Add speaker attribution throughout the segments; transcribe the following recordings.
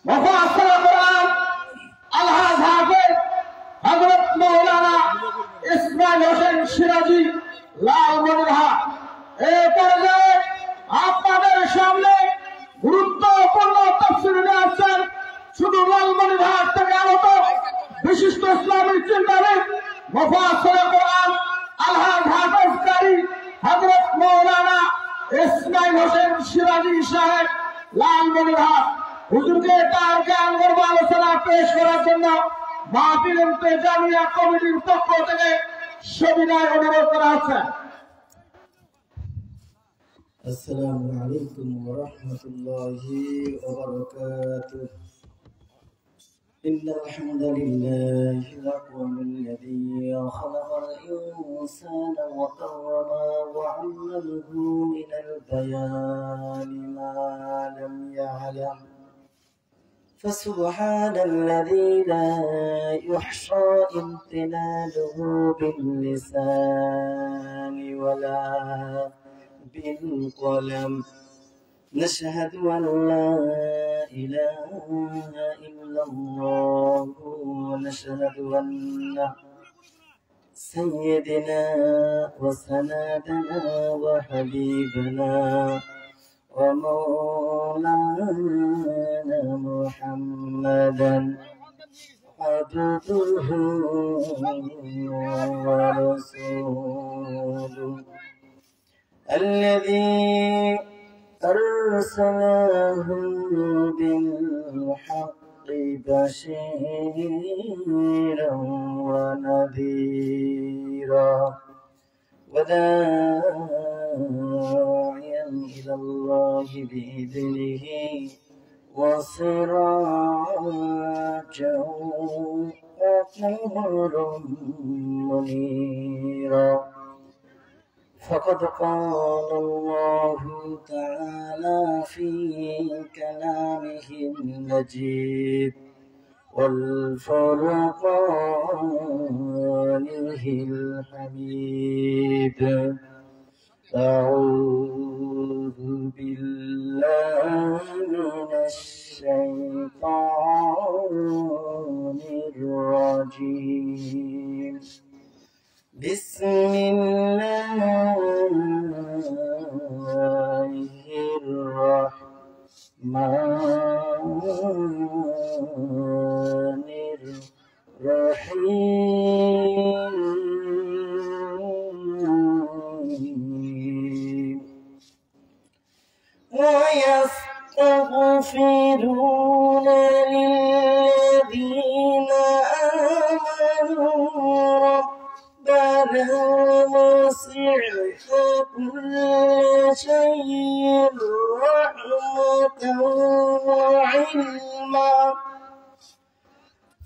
Speaker 1: মুফাসসির কোরআন আলহাজ হাফেজ হযরত মাওলানা ইসমাইল হোসেন সিরাজি লালমনিরহাট। এই পর্যায়ে আপনাদের সামনে গুরুত্বপূর্ণ তাফসীর নিয়ে আসছেন শুধু লালমনিরহাট থেকে আগত বিশিষ্ট ইসলামী চিন্তাবিদ মুফাসসির কোরআন আলহাজ হাফেজ কারি হযরত মাওলানা ইসমাইল হোসেন সিরাজি সাহেব লালমনিরহাট। হুজুরকে তার জ্ঞান গর্ব আলোচনা পেশ করার জন্য মাহফিল ইন্তেজামিয়া কমিটির পক্ষ থেকে সবিনয় অনুরোধ করা হচ্ছে।
Speaker 2: السلام عليكم ورحمة الله وبركاته. إن الحمد لله هو الذي خلق الإنسان وكرمه وعلمه من البيان ما لم يعلم، فسبحان الذي لا يحصى امتنانه باللسان ولا بالقلم. نشهد أن لا إله إلا الله ونشهد أن سيدنا وسندنا وحبيبنا ومولانا محمدا عبده ورسوله الذي أرسله بالحق بشيرا ونذيرا وداعيا إلى الله بإذنه وسراجا وقمرا منيرا. فقد قال الله تعالى في كلامه المجيد والفرقانه الحميد: أعوذ بالله من الشيطان الرجيم. بسم الله الرحمن الرحيم. ويستغفرون للذين آمنوا ربنا وسعت كل شيء رحمة وعلما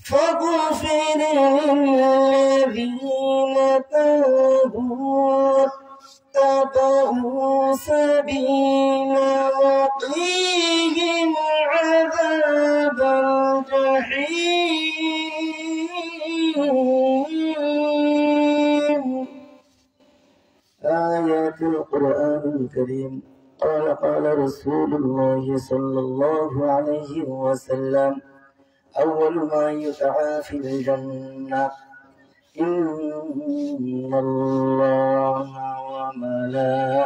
Speaker 2: فاغفر للذين تابوا واتبعوا سبيلا وقهم عذاب الجحيم. آيات القرآن الكريم. قال رسول الله صلى الله عليه وسلم: أول ما يدعى في الجنة إن الله وملائكته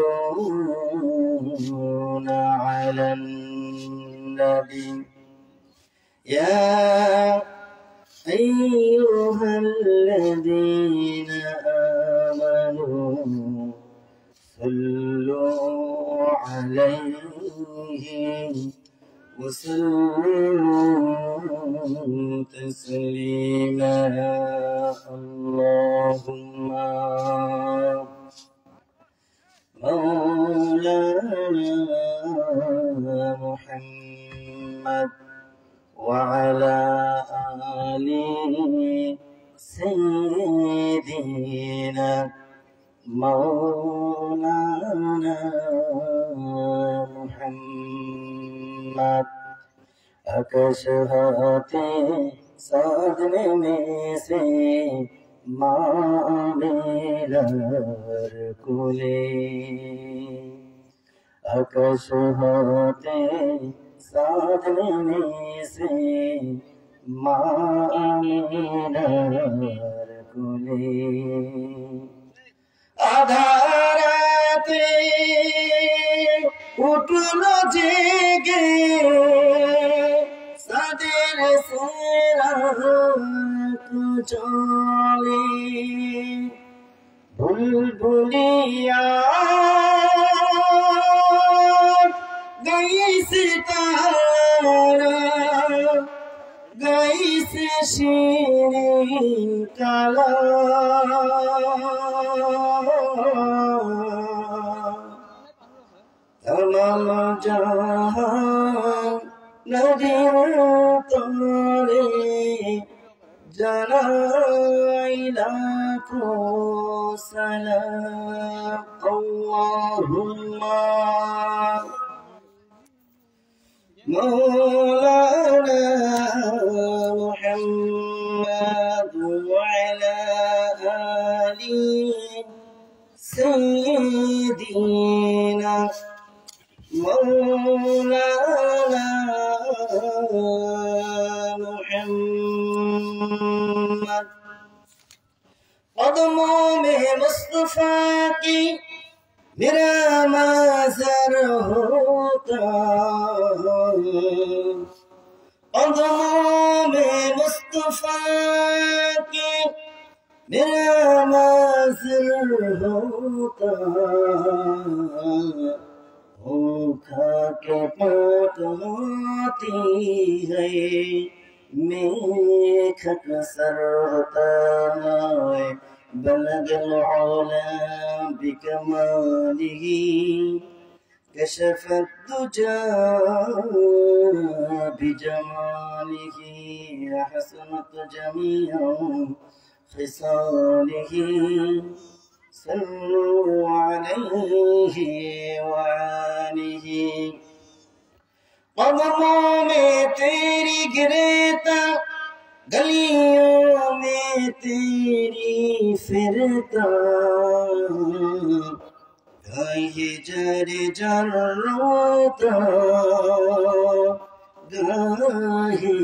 Speaker 2: يصلون على النبي يا أيها الذين آمنوا صلوا عليه وسلموا تسليما. اللهم مولانا محمد وعلى آل سيدنا مولانا محمد अकशहाते साधने में से मामेलर कुले আকাশ হতে সাদ নেমেছে মা আমিনার কোলে। আধারাতে উঠল জেগে সাদের সেরাত চলে। বুলবুলিয়া গাইছে তারা, গাইছে শিরিন কালাম। তামাম জাহান নদীর তরে জানাই লাখো সালাম। আল্লাহুম্মা مولانا محمد وعلى آل سيدنا مولانا محمد قدموں میں مصطفیٰ کی میرا مظہر ہوتا، قدموں میں مصطفیٰ کی میرا مظہر ہوتا، کھا کے پاک ہوتی ہے میخک سر ہوتا ہے، بلغ العلا بكماله كشف الدجى بجماله، حسنت جميع خصاله، صلوا عليه وآله۔ قدموں میں تیری گرتا، گلیوں میں تیری پھرتا، گائے جر جر روتا، گائے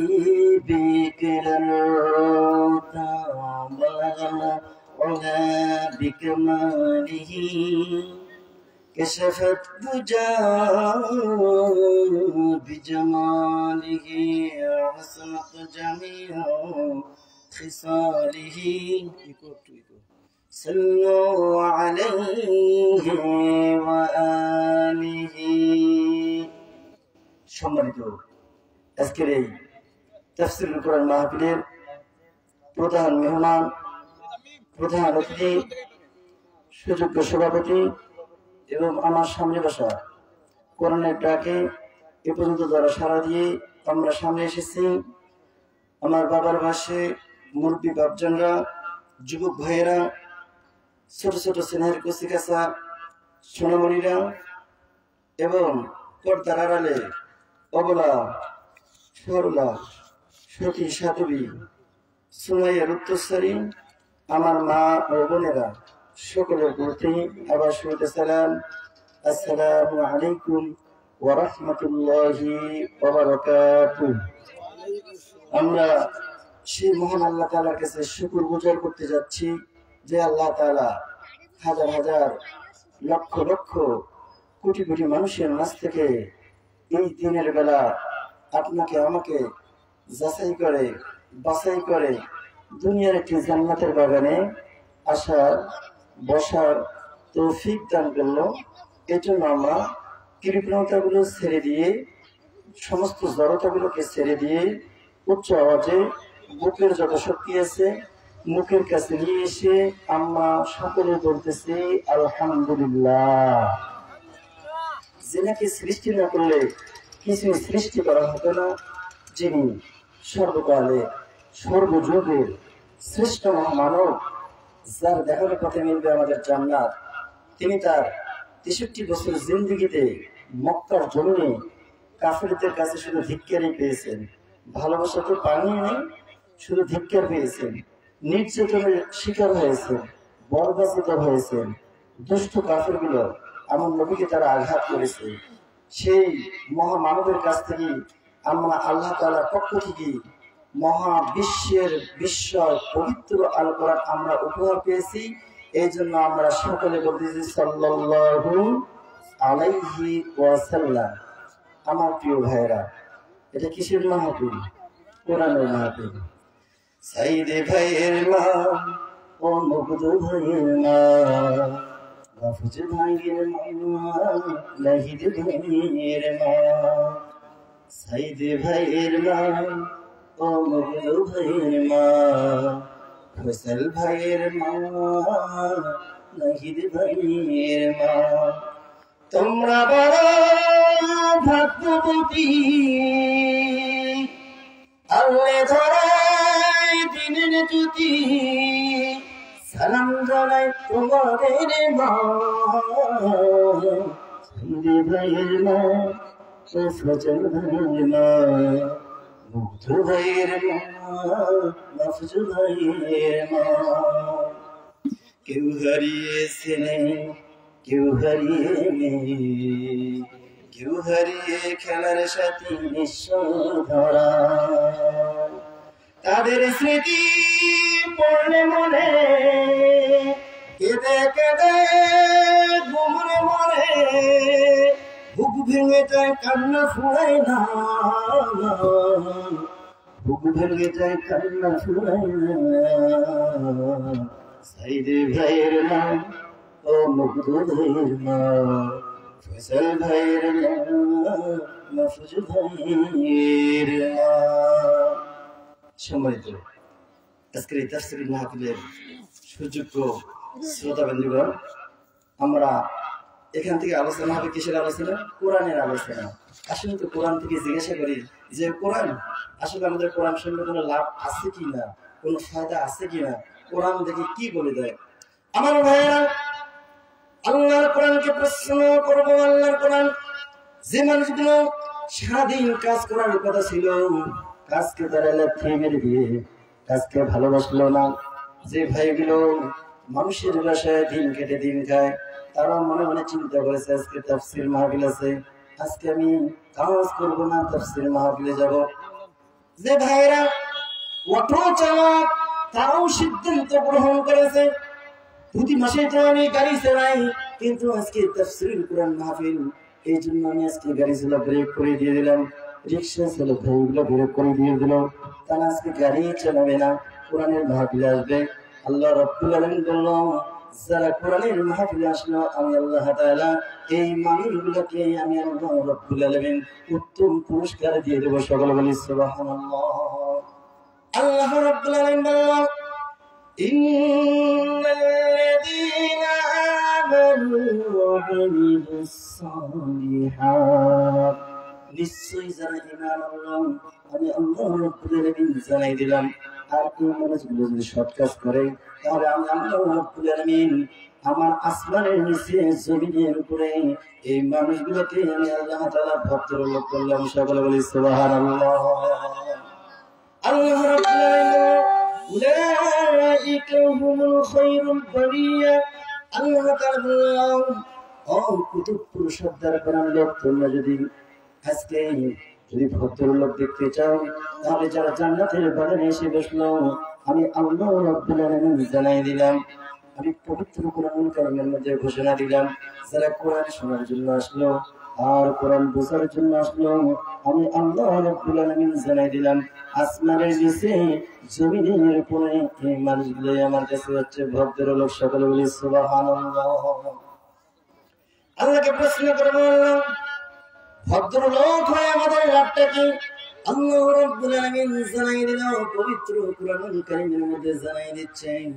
Speaker 2: بے قرار روتا، بلغ العلا بکمالہ كشف الدجى بجماله، حسنت جميع خصاله، صلوا عليه وآله۔ সম্মানিত আজকের এই তাফসীরুল কোরআন মাহফিলের প্রধান মেহমান, প্রধান অতিথি, সুযোগ্য সভাপতি এবং আমার সামনে বসা কোরআনের ডাকে এ পর্যন্ত যারা সাড়া দিয়ে আমরা সামনে এসেছি, আমার বাবার ভাষে মুরব্বী বাপজানরা, যুবক ভাইয়েরা, ছোট ছোট স্নেহের কচিকাচা সোনামণিরা এবং পর্দার আড়ালে অবলা, সরলা, সতী, সাধবী, সুমাইয়ার উত্তরস্বরী আমার মা ও বোনেরা, সকলের প্রতি আবার শুরুতে সালাম। আসসালামু আলাইকুম ওয়া রাহমাতুল্লাহি ওয়া বারাকাতুহু। আমরা সেই মহান আল্লাহ তাআলার কাছে শুকরগুজার করতে যাচ্ছি যে আল্লাহ তাআলা হাজার হাজার লক্ষ লক্ষ কোটি কোটি মানুষের মাঝ থেকে এই দিনের বেলা আপনাকে আমাকে যাচাই করে বাছাই করে দুনিয়ার একটি জান্নাতের বাগানে আসার বসার তৌফিক দান করলো। এই জন্য আমরা কৃপণতাগুলো ছেড়ে দিয়ে, সমস্ত জড়তাগুলোকে ছেড়ে দিয়ে উচ্চ আওয়াজে বুকের যত শক্তি আছে মুখের কাছে নিয়ে এসে আমরা সকলে বলতেছি আলহামদুলিল্লাহ। যিনাকে সৃষ্টি না করলে কিছু সৃষ্টি করা হতো না, যিনি সর্বকালে সর্বযুগের শ্রেষ্ঠ মানব, যার দেখার পথে মিলবে আমাদের জান্নাত, তিনি তার ৬৩ বছর জিন্দেগিতে মক্কার জমিনে কাফেরদের কাছে শুধু ধিক্কারই পেয়েছেন, ভালোবাসা তো পাননি, শুধু ধিক্কার পেয়েছেন, নির্যাতনের শিকার হয়েছেন, বরবাদিত হয়েছেন। দুষ্ট কাফেরগুলো আমার নবীকে তারা আঘাত করেছে, সেই মহামানবের কাছ থেকে আমরা আল্লাহ তাআলার পক্ষ থেকে মহাবিশ্বের বিস্ময় পবিত্র আল কোরআন আমরা উপহার পেয়েছি। এই জন্য আমরা সকলে বলতেছি সাল্লাল্লাহু আলাইহি ওয়াসাল্লাম। আমার প্রিয় ভাইরা, এটা কিসের মাহফিল? কোরআনের মাহফিল। সাইদে ভাইয়ের মা ও মুগ্ধ ভাইয়ের মা, মাহফুজ ভাইয়ের মা, নাহিদ ভাইয়ের মা, সাইদে ভাইয়ের মা ও মুগ্ধ ভাইয়ের মা, ফসল ভাইয়ের মা, নাহিদ ভাইয়ের মা, তোমরা বড় ভাগ্যবতী, আল্লাহ ধরায় দিনের জ্যোতি, সালাম জানাই তোমাদের মা, সাইদে ভাইয়ের মা, ফজল ভাইয়ের মা, মুগ্ধ ভাইয়ের মা, মাহফুজ ভাইয়ের মা। কেউ হারিয়েছে কেউ হারিয়ে নেই, কেউ হারিয়ে খেলার সাথী নিঃস্ব ধরা, তাদের স্মৃতি পড়লে মনে কেঁদে কেঁদে ঘুমরে মরে, বুক ভেঙে যায় কান্না ফুরায় না, বুক ভেঙে যায় কান্না ফুরায় না, সাইদে ভাইয়ের মা ও মুগ্ধ ভাইয়ের মা, ফসল ভাইয়ের মা, মাহফুজ ভাইয়ের মা। সম্মানিত আজকের এই তাফসীর মাহফিলের সুযোগ্য শ্রোতা বন্ধুগণ, আমরা এখান থেকে আলোচনা হবে কিসের আলোচনা? কোরআনের আলোচনা। আসলে তো কোরআন থেকে জিজ্ঞাসা করি যে কোরআন আসলে আমাদের কোরআন শুনলে কোনো লাভ আছে কি না, কোনো ফায়দা আছে কি না, কোরআন দেখে কি বলে দেয়। আমার ভাইয়েরা, আল্লাহর কোরআনকে প্রশ্ন করবো। আল্লাহর কোরআন যে মানুষগুলো স্বাধীন কাজ করার কথা ছিল, কাজকে তারা লেখে মেরে দিয়ে কাজকে ভালোবাসলো না, যে ভাইগুলো মানুষের বাসায় দিন কেটে দিন খায়, তারা মনে মনে চিন্তা করেছে আজকে তাফসীর মাহফিল আছে, আজকে আমি কাজ করবো না, তাফসীর মাহফিলে যাব। যে ভাইরা অটো চালক, তারাও সিদ্ধান্ত গ্রহণ করেছে প্রতি মাসে তো আমি গাড়ি চালাই, কিন্তু আজকে তাফসীরুল কোরআন মাহফিল, এই জন্য আমি আজকে গাড়ি চালা ব্রেক করে দিয়ে দিলাম, রিক্সা চালক ভাইগুলো ব্রেক করে দিয়ে দিল, তারা আজকে গাড়ি চালাবে না, কোরআনের মাহফিলে আসবে। আল্লাহ রাব্বুল আলামিন বলল, যারা কোরআনের মাহফিলে আসলো, আমি আল্লাহ তাআলা এই মানুষগুলোকে আমি আল্লাহ রাব্বুল আলামিন উত্তম পুরস্কার দিয়ে দেব। সকলে বলি সুবহানাল্লাহ। আল্লাহ রাব্বুল আলামিন বললেন, ইন্নাল্লাযীনা আমানু ওয়া আমিলুস সালিহাত, নিশ্চয়ই যারা ঈমান আনলো আমি আল্লাহ রাব্বুল আলামিন জানাই দিলাম, আর এই মানুষগুলো যদি সৎ কাজ করে তাহলে আমি আল্লাহ রাব্বুল আলামিন আমার আসমানের নিচে জমিনের উপরে এই মানুষগুলোকে আমি আল্লাহ তাআলা ভদ্রলোক করলাম। সকলে বলি সুবহানাল্লাহ। আল্লাহ রাব্বুল আলামিন উলাইকা হুমুল খায়রুল বারিয়া, আল্লাহ তাআলা বললেন, ও কুতুব পুরুষের দ্বারা কোরআন লোক, তোমরা যদি আজকে যদি ভদ্রলোক দেখতে চাও তাহলে যারা জান্নাতের বাগানে এসে বসলো, আমি আল্লাহ রাব্বুল আলামিন জানাই দিলাম, আমি পবিত্র কোরআনুল কারীমের মধ্যে ঘোষণা দিলাম, যারা কোরআন শোনার জন্য আসলো আর কোরআন বোঝার জন্য আসলো, আমি আল্লাহ রাব্বুল আলামিন জানাই দিলাম, আসমানের নিচে জমিনের উপরে এই মানুষগুলো আমার কাছে হচ্ছে ভদ্রলোক। সকলে বলি সুবহানাল্লাহ। আল্লাহকে প্রশ্ন করবো, ভদ্রলোক হয়ে আমাদের লাভটা কি? আল্লাহ রাব্বুল আলামিন জানাই দিল, পবিত্র কোরআনুল কারীমের মধ্যে জানাই দিচ্ছেন,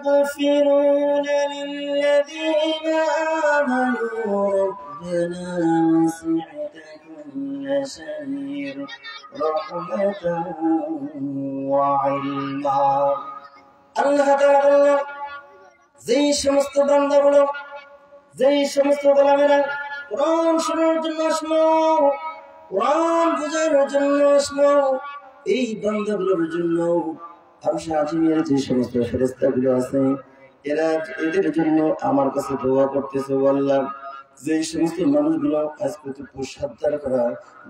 Speaker 2: وَيَسْتَغْفِرُونَ لِلَّذِينَ آمَنُوا رَبَّنَا وَسِعْتَ كُلَّ شَيْءٍ رَحْمَةً وَعِلْمًا। আল্লাহ তাআলা যেই সমস্ত বান্দাগুলো, যেই সমস্ত গোলামেরা কোরআন শোনার জন্য আসলো, কোরআন বোঝার জন্য আসলো, এই বান্দাগুলোর জন্য আরশে আজিমের যে সমস্ত ফেরেশতাগুলো আছে, এদের জন্য আমার কাছে দোয়া করতেছে। আল্লাহ, যে সমস্ত মানুষগুলো আজকে সাধ্যার করা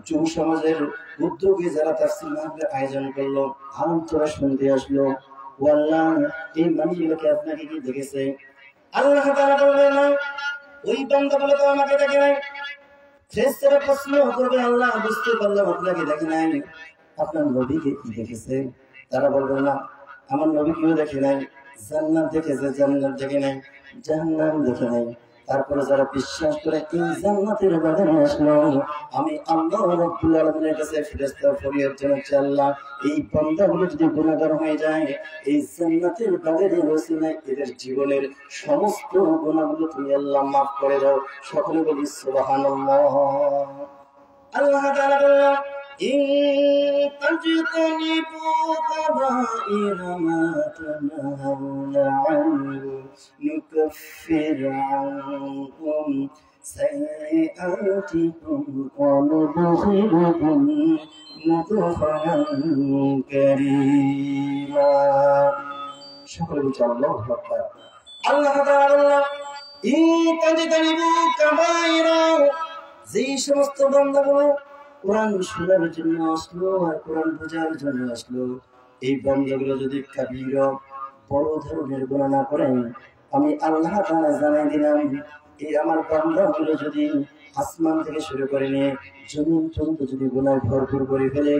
Speaker 2: যুব সমাজের উদ্যোগে যারা তাফসীর মাহফিলের আয়োজন করলো, আমতরা শুনতে আসলো, আল্লাহ এই মানুষগুলোকে আপনাকে কি দেখেছে? আল্লাহ তাআলা বলবেন, ওই বান্দাগুলো তো আমাকে দেখে নাই। ফেরেশতারা প্রশ্ন করবে, আল্লাহ বুঝতে পারলাম আপনাকে দেখে নাই, আপনার নবীকে কি দেখেছে? তারা বলবে, না আমার নবীকেও দেখে নাই। জান্নাত দেখেছে, জান্নাত দেখে নাই, জাহান্নাম দেখে নাই। তারপরে যারা বিশ্বাস করে এই জান্নাতের বাগানে আসলো, আমি আল্লাহ রাব্বুল আলামিনের কাছে ফেরেশতা ফরিয়াদ জানাচ্ছি, আল্লাহ এই বান্দাগুলো যদি গুনাহগার হয়ে যায়, এই জান্নাতের বাগানের ওসিলায় এদের জীবনের সমস্ত গুনাহগুলো তুমি আল্লাহ মাফ করে দাও। সকলে বলি সুবহানাল্লাহ। আল্লাহ তাআলা বললেন, إن تجتنبوا كبائر ما تنهون عنه نكفر عنكم سيئاتكم وندخلكم مدخلا كريما। সকলে বলছে আল্লাহু আকবার। আল্লাহ তাআলা ইন তাজতানিবু কাবাইরা, যেই সমস্ত বান্দাগুলো কোরআন শোনার জন্য আসলো আর কোরআন বোঝার জন্য আসলো, এই বান্দাগুলো যদি কাবীরা বড় ধরনের গুনাহ না করেন, আমি আল্লাহ তাআলা জানাই দিলাম, এই আমার বান্দাগুলো যদি আসমান থেকে শুরু করে নিয়ে জমিন পর্যন্ত যদি গুনাহ ভরপুর করে ফেলে,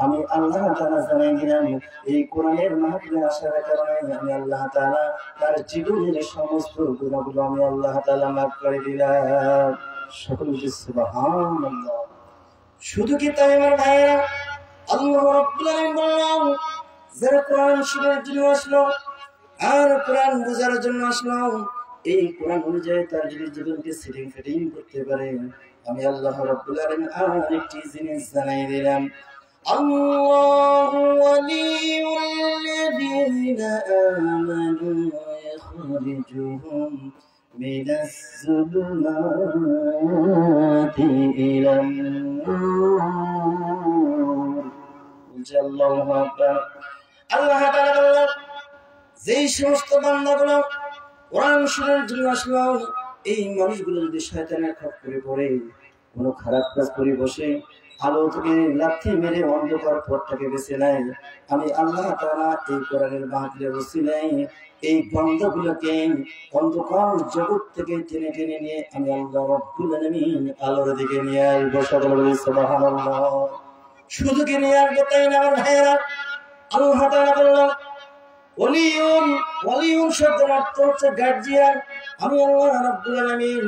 Speaker 2: আমি আল্লাহ তাআলা জানাই দিলাম, এই কোরআনের মাহফিলে আসার কারণে আমি আল্লাহ তাআলা তার জীবনের সমস্ত গুনাহগুলো আমি আল্লাহ তাআলা মাফ করে দিলাম। সকলে সুবহানাল্লাহ। শুধু কি তাই আমার ভাইরা, আল্লাহ রাব্বুল আলামিন বললেন, যারা কোরআন শোনার জন্য আসলো আর কোরআন বোঝার জন্য আসলো, এই কোরআন অনুযায়ী তার যদি জীবনকে সেটিং ফিটিং করতে পারে, আমি আল্লাহ রাব্বুল আলামিন আরেকটি জিনিস জানাই দিলাম, আল্লাহু ওয়ালিয়ুল্লাযীনা আমানু ইখরিজুহুম মিনাস যুলুমাতি ইলান নূর। আল্লাহু আকবার। আল্লাহ তাআলা বললেন, যেই সমস্ত বান্দাগুলো কোরআন শোনার জন্য আসলো, এই মানুষগুলো যদি শয়তানের খপ্পরে পড়ে কোনো খারাপ কাজ করে বসে, আলো থেকে লাথি মেরে অন্ধকার পথটাকে বেছে নেয়, আমি আল্লাহ তাআলা এই কোরআনের মাহফিলের ওসিলায় এই বান্দাগুলোকে অন্ধকার জগৎ থেকে টেনে টেনে নিয়ে আমি আল্লাহ রাব্বুল আলামিন আলোর দিকে নিয়ে আসবো। সকলে বলি সুবহানাল্লাহ। শুধু কি নিয়ে আসবো তাই না আমার ভাইয়েরা, আল্লাহ তাআলা বললেন, ওয়ালিউন শব্দের অর্থ হচ্ছে গার্জিয়ান। আমি আল্লাহ রাব্বুল আলামিন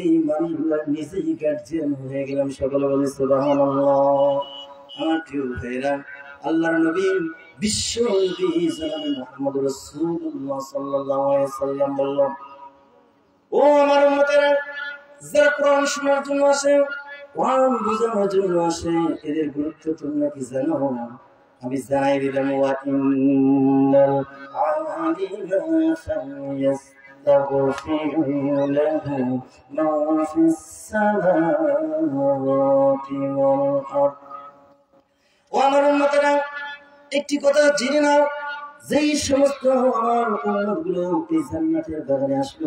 Speaker 2: এই মানুষগুলোর নিজেই গার্জিয়ান হয়ে গেলাম। সকলে বলি সুবহানাল্লাহ। আমার প্রিয় ভাইয়েরা, আল্লাহর নবী বিশ্ব নবী জনাবে মুহাম্মদ রাসূলুল্লাহ সাল্লাল্লাহু আলাইহি ওয়াসাল্লাম বললেন, ও আমার উম্মতেরা, যারা কোরআন শোনার জন্য আসে, কোরআন বোঝানোর জন্য আসে, এদের গুরুত্ব তোমরা কি জানো? আমি জানাই দিলাম, ওয়া ইন্নাল আলিমা ফায়াস্তাগফিরু লাহু মা ফিস সামাওয়াতি ওয়াল আরদ। ও আমার উম্মতেরা, একটি কথা জেনে নাও, যেই সমস্ত আমার উম্মতগুলো এই জান্নাতের বাগানে আসলো,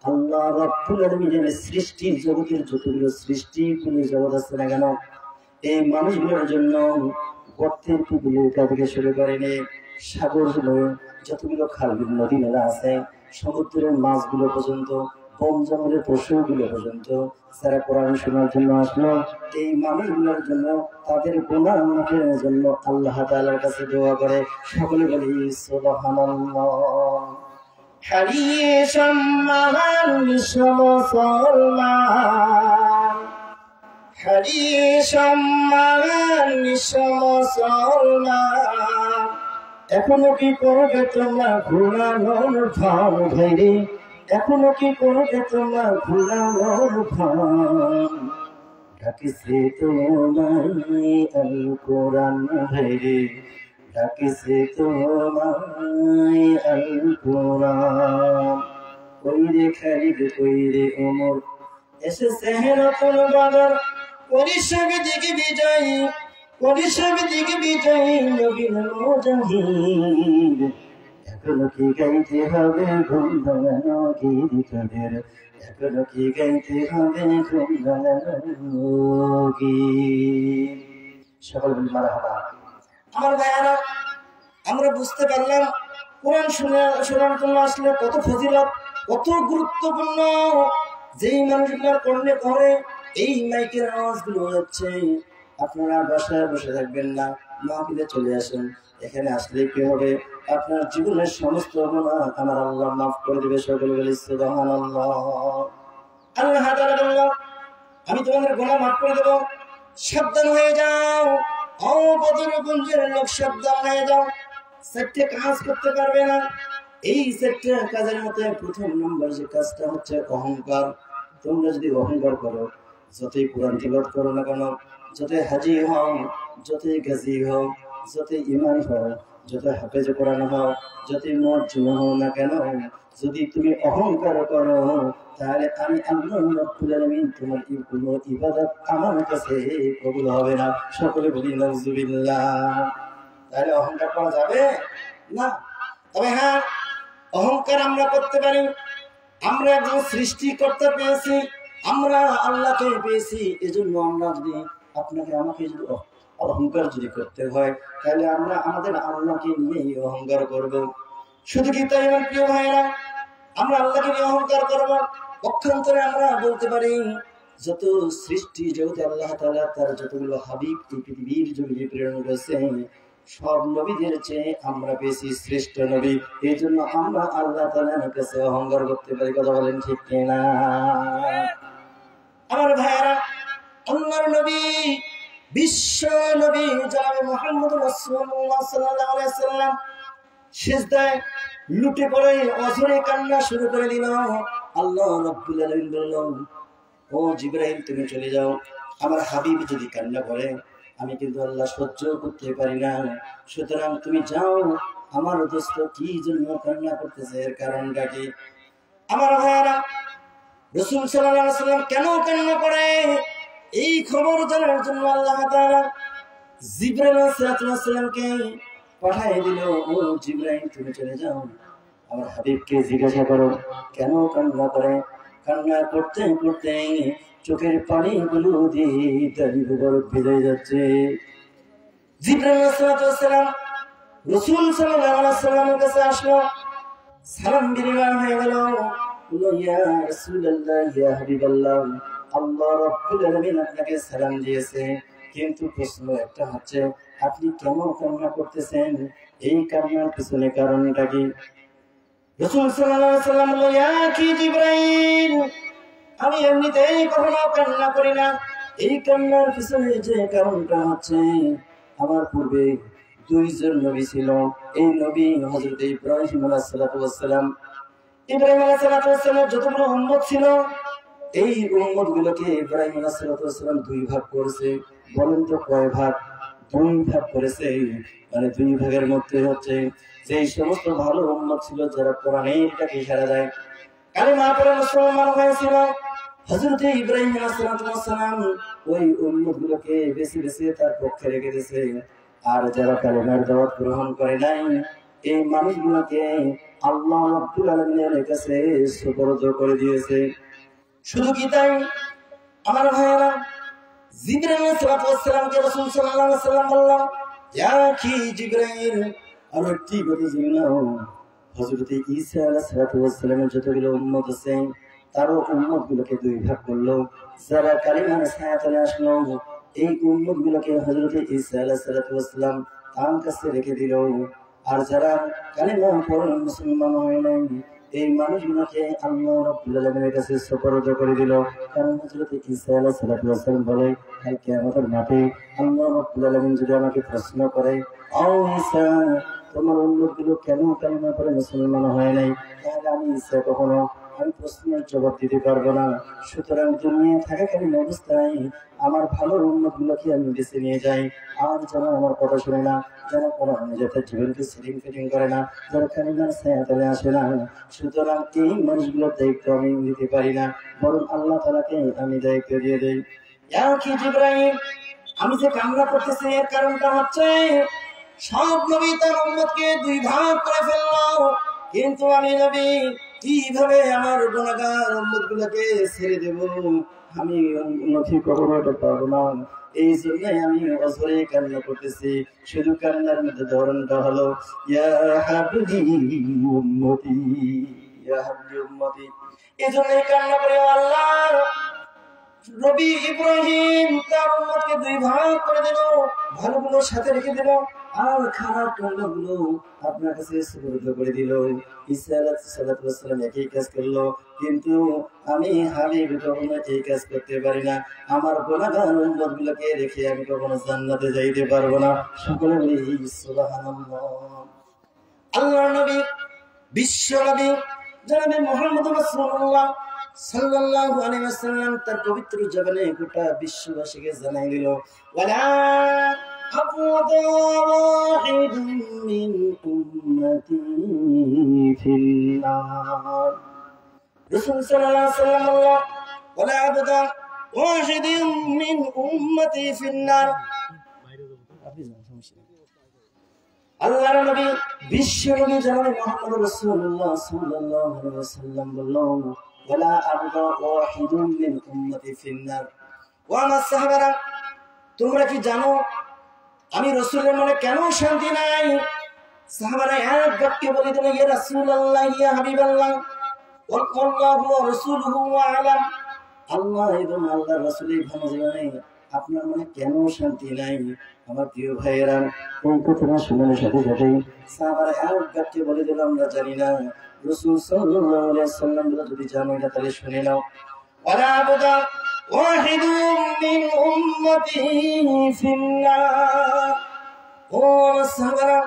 Speaker 2: আল্লাহ রাব্বুল আলামিনের সৃষ্টি জগতের যতগুলো সৃষ্টি কোন জগৎ আছে না কেন, এই মানুষগুলোর জন্য গর্তের পুকুরটা থেকে শুরু করে নিয়ে সাগরগুলো, যতগুলো খাল নদী নালা আছে, সমুদ্রের মাছগুলো পর্যন্ত, বন জঙ্গলের পশুগুলো পর্যন্ত, যারা কোরআন শোনার জন্য আসলো, এই মানুষগুলোর জন্য, তাদের গুনাহ মাফের জন্য আল্লাহ তাআলার কাছে দোয়া করে। সকলে বলি সুবহানাল্লাহ। হারিয়েছাম মহান মুসলমান, হারিয়েছাম মহান মুসলমান, এখনো কি করবে তোমরা ঘুরানোর ভাব ভাইরে, এখনো কি করবে তোমরা ঘুরানোর ভাব, ডাকিছে তোমায় আল কোরআন ভাইরে, ডাকিছে তোমায় আল কোরআন। কইরে খালিদ কইরে ওমর, এসেছে নতুন বাদর, পরিশ্রম দিকে বিজয়ী, পরিশ্রম দিকে বিজয়ী নবীন মুজাহিদ, এখনো কি গাইতে হবে ঘুম ভাঙানো গীত তোদের, এখনো কি গাইতে হবে ঘুম ভাঙানো গীত। সকল বলি মারহাবা। আমার ভাইয়ারা, আমরা বুঝতে পারলাম কোরআন শোনার জন্য আসলে কত ফজিলত, কত গুরুত্বপূর্ণ। যেই মানুষগুলোর করলে করে এই মাইকের আওয়াজগুলো হচ্ছে, আপনারা বাসায় বসে থাকবেন না, মাহফিলে চলে আসেন। এখানে আসলে কি হবে, আপনার জীবনের সমস্ত গুনাহ আমার আল্লাহ মাফ করে দিবে। সকলে বলি সুবহানাল্লাহ। আল্লাহ তাআলা বললেন, আমি তোমাদের গুনাহ মাফ করে দেব, সাবধান হয়ে যাও। অবদরগঞ্জের লোক সাবধান হয়ে যাও, চারটে কাজ করতে পারবে না। এই চারটে কাজের মধ্যে প্রথম নম্বর যে কাজটা হচ্ছে অহংকার। তোমরা যদি অহংকার করো, যতই কোরআন তিলাওয়াত করো না কেন, যতই হাজি হও, যতই গাজী হও, যতই ইমাম হও, যত হাফেজ কোরআন হও, যতই মুয়াজ্জিন হও না কেন, যদি তুমি অহংকার করো, তাহলে আমি আল্লাহ রাব্বুল আলামিন তোমার কোনো ইবাদত আমার কাছে কবুল হবে না। সকলে বলি নাউজুবিল্লাহ। তাহলে অহংকার করা যাবে না। তবে হ্যাঁ, অহংকার আমরা করতে পারি। আমরা একজন সৃষ্টিকর্তা পেয়েছি, আমরা আল্লাহকে পেয়েছি। এজন্য আমরা যদি আপনাকে আমাকে যদি অহংকার যদি করতে হয়, তাহলে আমরা আমাদের আল্লাহকে নিয়েই অহংকার করব। শুধু কি তাই আমার প্রিয় ভাইরা, আমরা আল্লাহকে নিয়ে অহংকার করব? পক্ষান্তরে আমরা বলতে পারি, যত সৃষ্টি জগতে আল্লাহ তাআলা তার যতগুলো হাবিব এই পৃথিবীর জমিনে প্রেরণ করেছেন, সব নবীদের চেয়ে আমরা বেশি শ্রেষ্ঠ নবী। এই জন্য আমরা আল্লাহ তাআলার কাছে অহংকার করতে পারি। কথা বলেন ঠিক কিনা? আমার ভাইয়েরা, আল্লাহর নবী, বিশ্ব নবী জনাবে মুহাম্মদ রাসূলুল্লাহ সাল্লাল্লাহু আলাইহি ওয়াসাল্লাম সিজদায় লুটে পড়ে অঝরে কান্না শুরু করে দিল। আল্লাহ রাব্বুল আলামিন বললেন, ও জিবরাইল, তুমি চলে যাও। আমার হাবিব যদি কান্না করে, আমি কিন্তু আল্লাহ সহ্য করতে পারি না। সুতরাং তুমি যাও। আমার দোস্ত কি জন্য কান্না করতেছে, এর কারণটা কি? আমার ভাইয়ারা, রাসূল সাল্লাল্লাহু আলাইহি ওয়াসাল্লাম কেন কান্না করে, এই খবর জানার জন্য আল্লাহ তাআলা জিবরাইল আলাইহিস সালামকে পাঠিয়ে দিল। ও জিবরাইল, তুমি চলে যাও, আমার হাবিবকে জিজ্ঞাসা করো কেন কান্না করে। কান্না করতে করতে চোখের পানিগুলো দিয়ে তার মুবারক ভিজে যাচ্ছে। জিবরাইল আলাইহিস সালাম রাসূল সাল্লাল্লাহু আলাইহি ওয়াসাল্লামের কাছে আসলো, সালাম বিনিময় হয়ে গেল। বলল, ইয়া রাসূলুল্লাহ, ইয়া হাবিবাল্লাহ, আল্লাহ রাব্বুল আলামিন আপনাকে সালাম দিয়েছে, কিন্তু প্রশ্ন একটা হচ্ছে, আপনি কেন কান্না করতেছেন? এই কান্নার পিছনে কারণটা কি? রাসূল সাল্লাল্লাহু আলাইহি ওয়াসাল্লাম বলল, ইয়া কি জিবরাইল, আমি এমনিতেই কখনো কান্না করি না। এই কান্নার পিছনে যে কারণটা হচ্ছে, আমার পূর্বে দুইজন নবী ছিল। এই নবী হযরত ইব্রাহিম আলাইহিস সালাতু ওয়াস সালাম। ইব্রাহিম আলাইহিস সালাতু ওয়াস সালামের যতগুলো উম্মত ছিল, এই উম্মত গুলোকে ইব্রাহিম আলাইহিস সালাতু ওয়াস সালাম দুই ভাগ করেছে। বলেন তো কয় ভাগ? দুই ভাগ করেছে। মানে দুই ভাগের মধ্যে হচ্ছে যে সমস্ত ভালো উম্মত ছিল, যারা কোরআনের ডাকে সাড়া দেয়, কালেমা পড়ে মুসলমান হয়েছিল, হযরত ইব্রাহিম আলাইহিস সালাতু ওয়াস সালাম ওই উম্মত গুলোকে বেশি বেশি তার পক্ষে রেখে দিয়েছে। আর যারা কালেমার দাওয়াত গ্রহণ করে নাই, এই মানুষগুলোকে আল্লাহ রাব্বুল আলামিনের কাছে সুপর্দ করে দিয়েছে। শুধু কি তাই, আমার ভাইয়েরা, জিবরাইল আলাইহিস সালামকে রাসূল সাল্লাল্লাহু আলাইহি ওয়াসাল্লাম বললেন, ইয়া কি জিবরাইল, আর কি কথা জানাও, হযরত ঈসা আলাইহিস সালামের যতগুলো উম্মত আছে, তারও উম্মত গুলোকে দুই ভাগ করলো। যারা কালিমার ছায়াতলে আসলো, এই উম্মত গুলোকে হযরত ঈসা আলাইহিস সালাম তার কাছে রেখে দিল। আর যারা কালিমা পড়ে মুসলমান হয় নাই, এই মানুষগুলোকে আল্লাহ রাব্বুল আলামিনের কাছে সুপর্দ করে দিল। কারণ হযরত ঈসা আলাইহিস সালাম বলে, কাল কিয়ামতের মাঠে আল্লাহ রাব্বুল আলামিন যদি আমাকে প্রশ্ন করে, ও ঈসা, তোমার উম্মতগুলো কেন কালিমা পড়ে মুসলমান হয় নাই, তাহলে আমি ঈসা কখনো আমি প্রশ্নের জবাব দিতে পারবো না। সুতরাং দুনিয়া থাকাকালীন অবস্থায় আমার ভালো উম্মতগুলোকে আমি বেছে নিয়ে যাই। আর যারা আমার কথা শুনে না, যারা কোরআন যাতে জীবনকে সেটিং ফিটিং করে না, যারা কালিমার ছায়াতলে আসে না, সুতরাং এই মানুষগুলোর দায়িত্ব আমি নিতে পারি না, বরং আল্লাহ তাআলাকে আমি দায়িত্ব দিয়ে দেই। ইয়া কি জিবরাইল, আমি যে কান্না করতেছি এর কারণটা হচ্ছে, সব নবী তার উম্মতকে দুই ভাগ করে ফেললো, কিন্তু আমি নবী কিভাবে আমার গুনাহগার উম্মতগুলোকে ছেড়ে দেব? আমি নবী কখনো এটা পারবো না। এই জন্যই আমি অঝরে কান্না করতেছি। শুধু কান্নার মধ্যে ধরনটা হলো ইয়া হাবিবি উম্মতি, ইয়া হাবিবি উম্মতি। এই জন্যই কান্না করে আল্লাহ নবী ইব্রাহিম তার উম্মতকে দুই ভাগ করে দিল, ভালোগুলো সাথে রেখে দিল আর খারাপ কান্নাগুলো আপনার কাছে সুপর্দ করে দিল। ঈসা আলাইহিস সালাম একই কাজ করলো, কিন্তু আমি হাবিব কখনো এই কাজ করতে পারি না। আমার গুনাহগার উম্মতগুলোকে রেখে আমি কখনো জান্নাতে যাইতে পারবো না। সকলে বলি সুবহানাল্লাহ। আল্লাহর নবী, বিশ্ব নবী জনাবে মুহাম্মদ রাসূলুল্লাহ সাল্লাল্লাহু আলাইহি ওয়াসাল্লাম তার পবিত্র জবানে গোটা বিশ্ববাসীকে জানাই দিল, ওয়ালা আবুদা ওয়াহিদুম মিন উম্মতি ফিন্নার। রাসূল সাল্লাল্লাহু আলাইহি ওয়াসাল্লাম বললেন, ওয়ালা আবুদা ওয়াহিদুম মিন উম্মতি ফিন্নার। আল্লাহর নবী বিশ্ব নবী জনাবে মুহাম্মদ রাসূলুল্লাহ সাল্লাল্লাহু আলাইহি ওয়াসাল্লাম বললেন, ওয়ালা আবদা ওয়াহিদুম মিন উম্মতি ফিন্নার। ওয়া আমার সাহাবারা, তোমরা কি জানো আমি রাসূলের মনে কেন শান্তি নাই? সাহাবারা এক বাক্যে বলে দিল, ইয়া রাসূলুল্লাহ, ইয়া হাবিবাল্লাহ, ওয়াল্লাহু ওয়া রাসূলুহু আ'লাম। আল্লাহ এবং আল্লাহর রাসূলই ভালো জানেন আপনার মনে কেন শান্তি নাই। আমার প্রিয় ভাইয়েরা, কোন কথা শোনার সাথে সাথে সাহাবারা এক বাক্যে বলে দিল, আমরা জানি না। রাসূল সাল্লাল্লাহু আলাইহি ওয়াসাল্লাম যদি জানো এটা তাহলে শুনে নাও। ওয়ালা আবদা ওয়াহিদুম মিন উম্মতি ফিন্নার। ও সাহাবারা,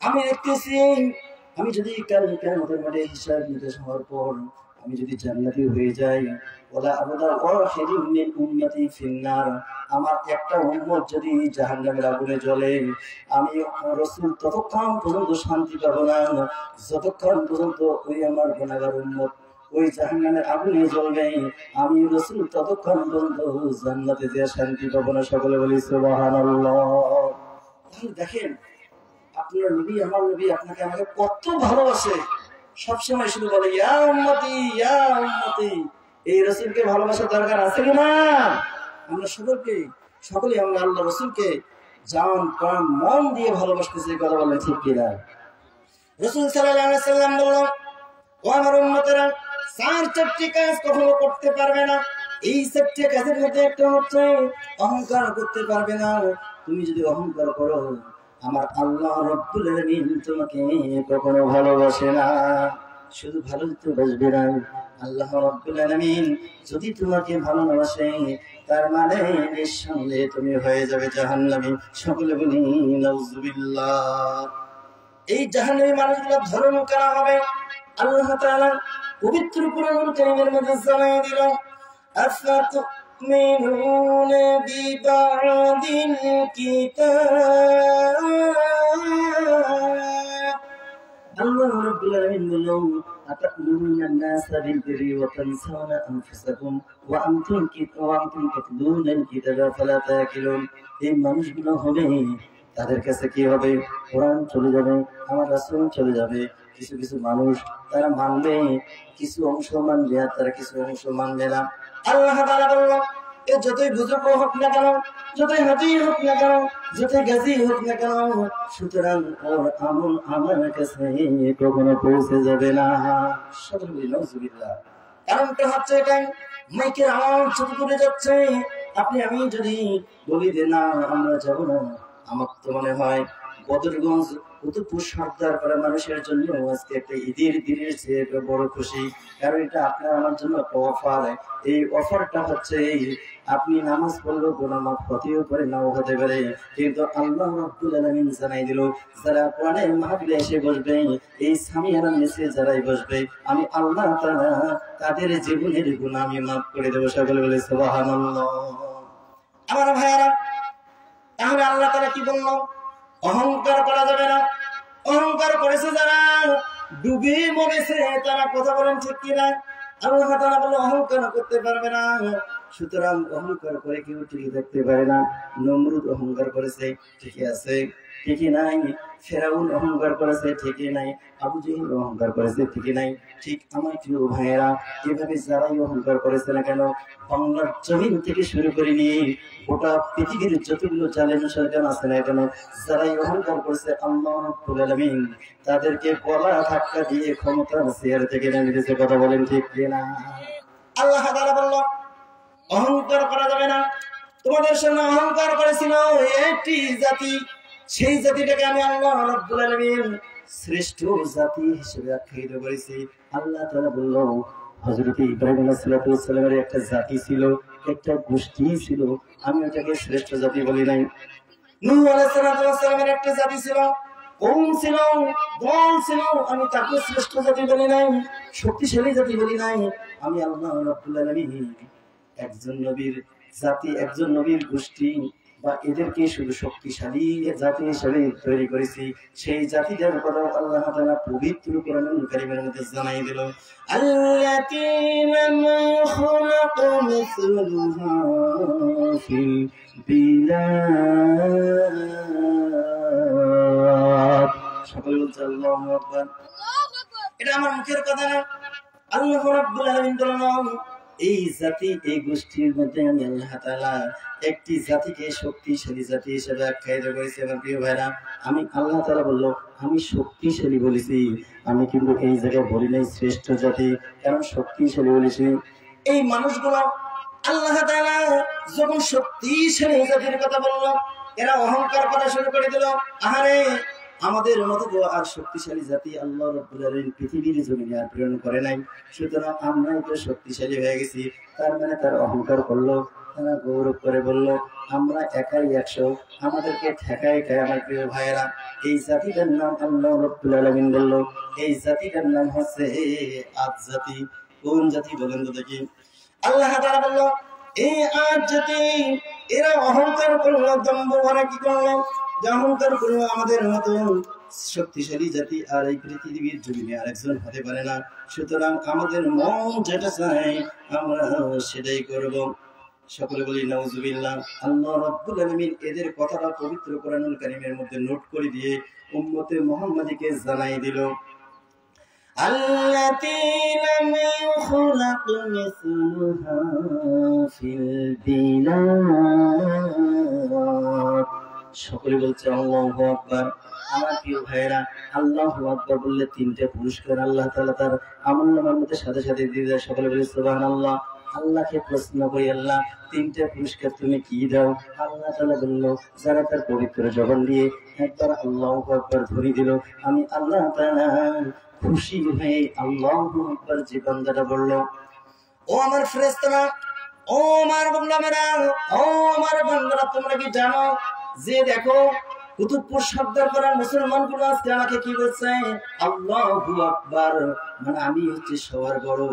Speaker 2: আমি দেখতেছি আমি যদি কাল কিয়ামতের মাঠে হিসাব নিকাশ হওয়ার পর আমি যদি জান্নাতি হয়ে যাই, ওয়ালা আবদা ওয়াহিদুম মিন উম্মতি ফিন্নার, আমার একটা উম্মত যদি জাহান্নামের আগুনে জ্বলে, আমি রাসূল ততক্ষণ পর্যন্ত শান্তি পাবো না যতক্ষণ পর্যন্ত ওই আমার গুনাহগার উম্মত ওই জাহান্নামের আগুনে জ্বলবে। আমি রাসূল ততক্ষণ পর্যন্ত জান্নাতে যে শান্তি পাবো না। সকলে বলি সুবহানাল্লাহ। দেখেন আপনার নবী, আমার নবী আপনাকে আমাকে কত ভালোবাসে। সবসময় শুধু বলে ইয়া উম্মতি, ইয়া উম্মতি। এই রাসূলকে ভালোবাসার দরকার আছে কিনা? আমরা সকলে আমরা আল্লাহ রাসূলকে জান প্রাণ মন দিয়ে ভালোবাসতেছি, কথা বলে ঠিক কিনা? রাসূল সাল্লাল্লাহু আলাইহি ওয়াসাল্লাম বললেন, ও আমার উম্মতেরা, চারটি কাজ কখনো করতে পারবে না। এই চারটি কাজের মধ্যে একটা হচ্ছে অহংকার করতে পারবে না। তুমি যদি অহংকার করো, আমার আল্লাহ রাব্বুল আলামিন তোমাকে কখনো ভালোবাসে না। শুধু ভালোবাসবে না, আল্লাহ রাব্বুল আলামিন যদি তোমাকে ভালোবাসে তার মানে নিঃসন্দেহে তুমি হয়ে যাবে জাহান্নামী। সকলে বলি নাউযুবিল্লাহ। এই জাহান্নামী মানুষগুলোর ধর্ম করা হবে আল্লাহ তাআলা পবিত্র কুরআনুল কারীমের মধ্যে জানিয়ে দিল, আফাতুমিনুনা বিবাদিল কিতাব। আল্লাহ রাব্বুল আলামিন বললেন, আতা'মুরুনা আন-নাসা বিল-বিররি ওয়া তানসাউনা আনফুসাকুম ওয়া আনতুম তাতলুনাল কিতাবা ফালা তা'কিলুন। এই মানুষগুলো হবে, তাদের কাছে কি হবে? কোরআন চলে যাবে, আমার রাসূল চলে যাবে। কিছু কিছু মানুষ তারা মানবে, কিছু অংশ মানবে, আর তারা কিছু অংশ মানবে না। আল্লাহ তাআলা বললেন, এ যতই বুজুর্গ হোক না কেন, যতই হাজি হোক না কেন, যতই গাজী হোক না কেন, সুতরাং ওর আমল আমার কাছে কখনো পৌঁছে যাবে না। সকলে বলি নাউযুবিল্লাহ। কারণটা হচ্ছে এটাই, মাইকের আওয়াজ ছোট করে যাচ্ছে। আপনি আমি যদি বলি যে না আমরা যাবো না, আমার তো মনে হয় বদরগঞ্জ উত্তরপুর সর্দার করা মানুষের জন্য আজকে একটা ঈদের দিনের চেয়ে একটা বড় খুশি। কারণ এটা আপনার আমার জন্য একটা অফার। এই অফারটা হচ্ছে আপনি নামাজ পড়লেও গুনাহ মাফ হতেও পারে, নাও হতে পারে, কিন্তু আল্লাহ রাব্বুল আলামিন জানাই দিল, যারা কোরআনের মাহফিলে এসে বসবে, এই সামিয়ানার নিচে যারাই বসবে, আমি আল্লাহ তাআলা তাদের জীবনের গুনাহ আমি মাফ করে দেব। সকলে বলে সুবহানাল্লাহ। আমার ভাইয়ারা, তাহলে আল্লাহ তাআলা কি বলল? অহংকার করা যাবে না। অহংকার করেছে যারা ডুবে মরেছে তারা, কথা বলেন ঠিক কিনা? আল্লাহ তাআলা বলল অহংকার করতে পারবে না। সুতরাং অহংকার করে কেউ টিকে থাকতে পারে না। নমরুদ অহংকার করেছে, ঠিকই আছে, ঠিকই নাই। ফেরাউন অহংকার করেছে, ঠিকই নাই। আবু জেহেল অহংকার করেছে, ঠিকই নাই। ঠিক আমার প্রিয় ভাইয়েরা, এভাবে যারাই অহংকার করেছে না কেন, বাংলার জমিন থেকে শুরু করে নিয়ে গোটা পৃথিবীর যতগুলো জালেম সরকার আছে না কেন, যারাই অহংকার করেছে আল্লাহ রাব্বুল আলামিন তাদেরকে গলা ধাক্কা দিয়ে ক্ষমতার চেয়ার থেকে নামিয়ে দিয়েছে। কথা বলেন ঠিক কিনা? আল্লাহ তাআলা বলল অহংকার করা যাবে না। তোমাদের সামনে অহংকার করেছিল একটি জাতি, সেই জাতিটাকে আমি আল্লাহ রাব্বুল আলামিন শ্রেষ্ঠ জাতি হিসেবে আখ্যায়িত করেছি। আল্লাহ তাআলা বলল হযরত ইব্রাহিম আলাইহিস সালামের একটা জাতি ছিল, একটা গোষ্ঠী ছিল, আমি ওটাকে শ্রেষ্ঠ জাতি বলি নাই। নূহ আলাইহিস সালামের একটা জাতি ছিল, কওম ছিল, দল ছিল, আমি তাকে শ্রেষ্ঠ জাতি বলি নাই, শক্তিশালী জাতি বলি নাই। আমি আল্লাহ রাব্বুল আলামিন একজন নবীর জাতি, একজন নবীর গোষ্ঠী বা এদেরকে শুধু শক্তিশালী জাতি হিসেবে তৈরি করেছি। সেই জাতিটার কথা আল্লাহ তাআলা পবিত্র কোরআনুল কারীমের মধ্যে জানাই দিল, আল্লাযীনা মা খালাকা মিসলুহা ফিল বিলাদ। সকলে বলছে আল্লাহু আকবার। এটা আমার মুখের কথা না, আল্লাহ রাব্বুল আলামিন বলেন এই জাতি, এই গোষ্ঠীর মধ্যে আমি আল্লাহ তাআলা একটি জাতিকে শক্তিশালী জাতি হিসেবে আখ্যায়িত করেছি। আমার প্রিয় ভাইরা, আমি আল্লাহ তাআলা বলল আমি শক্তিশালী বলেছি, আমি কিন্তু এই জায়গায় বলি নাই শ্রেষ্ঠ জাতি, কারণ শক্তিশালী বলেছি। এই মানুষগুলো আল্লাহ তাআলা যখন শক্তিশালী জাতির কথা বলল, এরা অহংকার করা শুরু করে দিল। আহারে, আমাদের মতো আর শক্তিশালী জাতি আল্লাহ রাব্বুল আলামিন পৃথিবীর জমিনে আর প্রেরণ করে নাই। সুতরাং আমরাই তো শক্তিশালী হয়ে গেছি। তার মানে তার অহংকার করলো, তারা গৌরব করে বলল আমরা একাই 100, আমাদেরকে ঠেকায় খায়। আমার প্রিয় ভাইয়েরা, এই জাতিটার নাম আল্লাহ রাব্বুল আলামিন বলল এই জাতিটার নাম হচ্ছে আদ জাতি। কোন জাতি বলেন তো দেখি? আল্লাহ তাআলা বলল এই আদ জাতি, এরা অহংকার করলো, দম্ভ ভরা কি করলো, অহংকার করলো আমাদের মতো শক্তিশালী জাতি আর এই পৃথিবীর জমিনে আরেকজন হতে পারে না। সুতরাং আমাদের মন যেটা চায় আমরা সেটাই করব। সকলে বলি নাউজুবিল্লাহ। আল্লাহ রাব্বুল আলামিন এদের কথাটা পবিত্র কোরআনুল কারীমের মধ্যে নোট করে দিয়ে উম্মতে মুহাম্মাদীকে জানাই দিল, আল্লাযীনা মা খালাকা মিসলুহা ফিল বিলাদ। সকলে বলছে আল্লাহু আকবার। আমার প্রিয় ভাইয়েরা, আল্লাহু আকবার বললে 3টে পুরস্কার আল্লাহ তাআলা তার আমলনামার মধ্যে সাথে সাথে দিয়ে দেয়। সকলে বলে সুবহানাল্লাহ। আল্লাহকে প্রশ্ন করি, আল্লাহ 3টে পুরস্কার তুমি কি দাও? আল্লাহ তাআলা বলল যারা তার পবিত্র জবান দিয়ে একবার আল্লাহু আকবার ধরে দিল, আমি আল্লাহ তাআলা খুশি হয়ে আল্লাহু আকবার যে বান্দাটা বলল, ও আমার ফেরেশতারা, ও আমার বান্দারা, ও আমার বান্দারা, তোমরা কি জানো যে দেখো কুতুবপুর সর্দার করা মুসলমানগুলো আজকে আমাকে কি বলছে? আল্লাহু আকবার, মানে আমি হচ্ছে সবার বড়।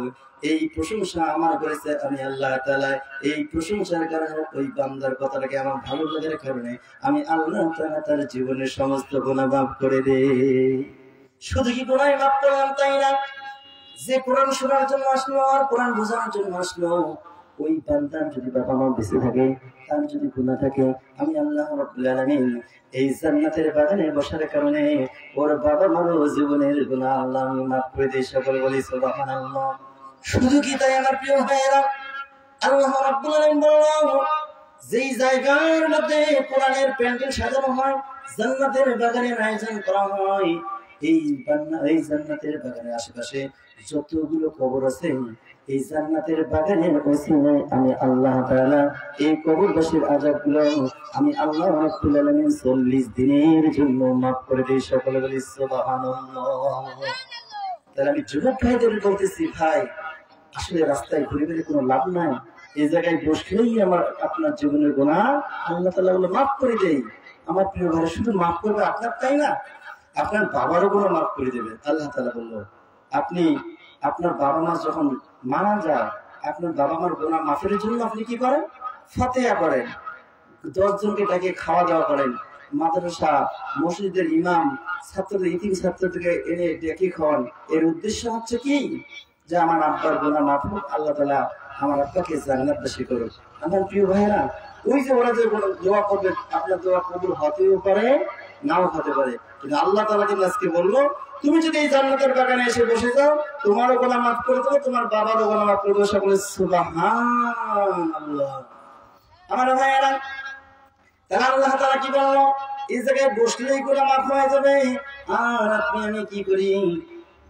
Speaker 2: এই প্রশংসা আমার করেছে আমি আল্লাহ তাআলা। এই প্রশংসার কারণে ওই বান্দার কথাটাকে আমার ভালো লাগার কারণে আমি আল্লাহ তাআলা তার জীবনের সমস্ত গুনাহ মাফ করে দেই। শুধু কি গুনাহ মাফ করলাম তাই না, যে কোরআন শোনার জন্য আসলো আর কোরআন বোঝানোর জন্য আসলো, ওই বান্দার যদি বাবা মা বেঁচে থাকে, তার যদি গুনাহ থাকে, আমি আল্লাহ রাব্বুল আলামিন এই জান্নাতের বাগানে বসার কারণে ওর বাবা মারও জীবনের গুনাহ আল্লাহ মাফ করে দেয়। সকলে বলি সুবহানাল্লাহ। শুধু কি তাই আমার প্রিয় ভাইয়েরা, আল্লাহ রাব্বুল আলামিন বললেন যেই জায়গার মধ্যে কোরআনের প্যান্ডেল সাজানো হয়, জান্নাতের বাগানের আয়োজন করা হয়, এই জান্নাতের বাগানের আশেপাশে যতগুলো কবর আছে, এই জান্নাতের বাগানের ওসিলায় আমি আল্লাহ তাআলা এই কবরবাসীর আযাবগুলো আমি আল্লাহ রাব্বুল আলামিন 40 দিনের জন্য মাফ করে দেই। সকলে বলি সুবহানাল্লাহ। তাহলে আমি যুবক ভাইদের বলতেছি, ভাই আসলে রাস্তায় ঘুরে ঘুরে কোনো লাভ নাই, এই জায়গায় বসলেই আপনার জীবনের গুনাহ আল্লাহ তাআলা বলে মাফ করে দেয়। আমার প্রিয় ভাই, শুধু মাফ করবে আপনার তাই না, আপনার বাবারও গুনাহ মাফ করে দেবে। আল্লাহ তাআলা বললো আপনি আপনার বাবা মা যখন মারা যায়, আপনার বাবা মার গুনাহ মাফের জন্য আপনি কি করেন? ফাতিহা পড়েন, 10 জনকে ডেকে খাওয়া দাওয়া করেন, মাদ্রাসা মসজিদের ইমাম ছাত্রদের, ইতিম ছাত্রদেরকে এনে ডেকে খাওয়ান। এর উদ্দেশ্য হচ্ছে কি, যে আমার আব্বার গুনাহ মাফ হোক, আল্লাহ তাআলা আমার আব্বাকে জান্নাতবাসী করো। আমার প্রিয় ভাইরা, ওই যে ওরা যে দোয়া করবে, আপনার দোয়া কবুল হতেও পারে নাও হতে পারে, কিন্তু আল্লাহ তাআলা কিন্তু আজকে বললো তুমি যদি এই জান্নাতের বাগানে এসে বসে যাও, তোমারও গুনাহ মাফ করে দেবো, তোমার বাবারও গুনাহ মাফ করে দেবো। সকলে সুবহানাল্লাহ। আমার ভাইয়েরা, তাহলে আল্লাহ তাআলা কি বললো? এই জায়গায় বসলেই গুনাহ মাফ হয়ে যাবে। আর আপনি আমি কি করি?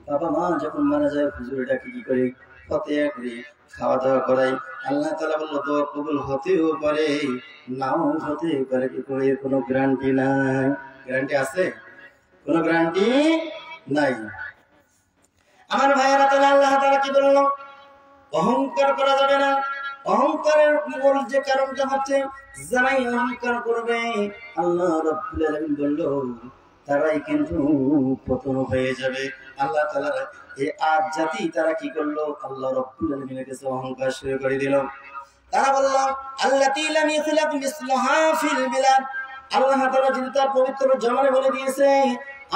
Speaker 2: বাবা মা যখন মারা যায় হুজুরটাকে কি করি? ফতেয়া করি, খাওয়া দাওয়া করাই। আল্লাহ তাআলা বললো দোয়া কবুল হতেও পারে নাও হতে পারে, কোনো গ্যারান্টি নাই। গ্যারান্টি আছে? কোনো গ্যারান্টি নাই। আমার ভাইয়েরা, তাহলে আল্লাহ তাআলা কি বললো? অহংকার করা যাবে না। অহংকারের মূল যে কারণটা হচ্ছে, যারাই অহংকার করবে আল্লাহ রাব্বুল আলামিন বললো তারাই কিন্তু পতন হয়ে যাবে। আল্লাহ তাআলা এই আদ জাতি তারা কি করলো? আল্লাহ রাব্বুল আলামিনের কাছে অহংকার শুরু করে দিল। তারা বলল আল্লাতী লাম ইখলাক মিসলুহা ফিল বিলাদ। আল্লাহ তাআলা যদি তার পবিত্র জমানে বলে দিয়েছে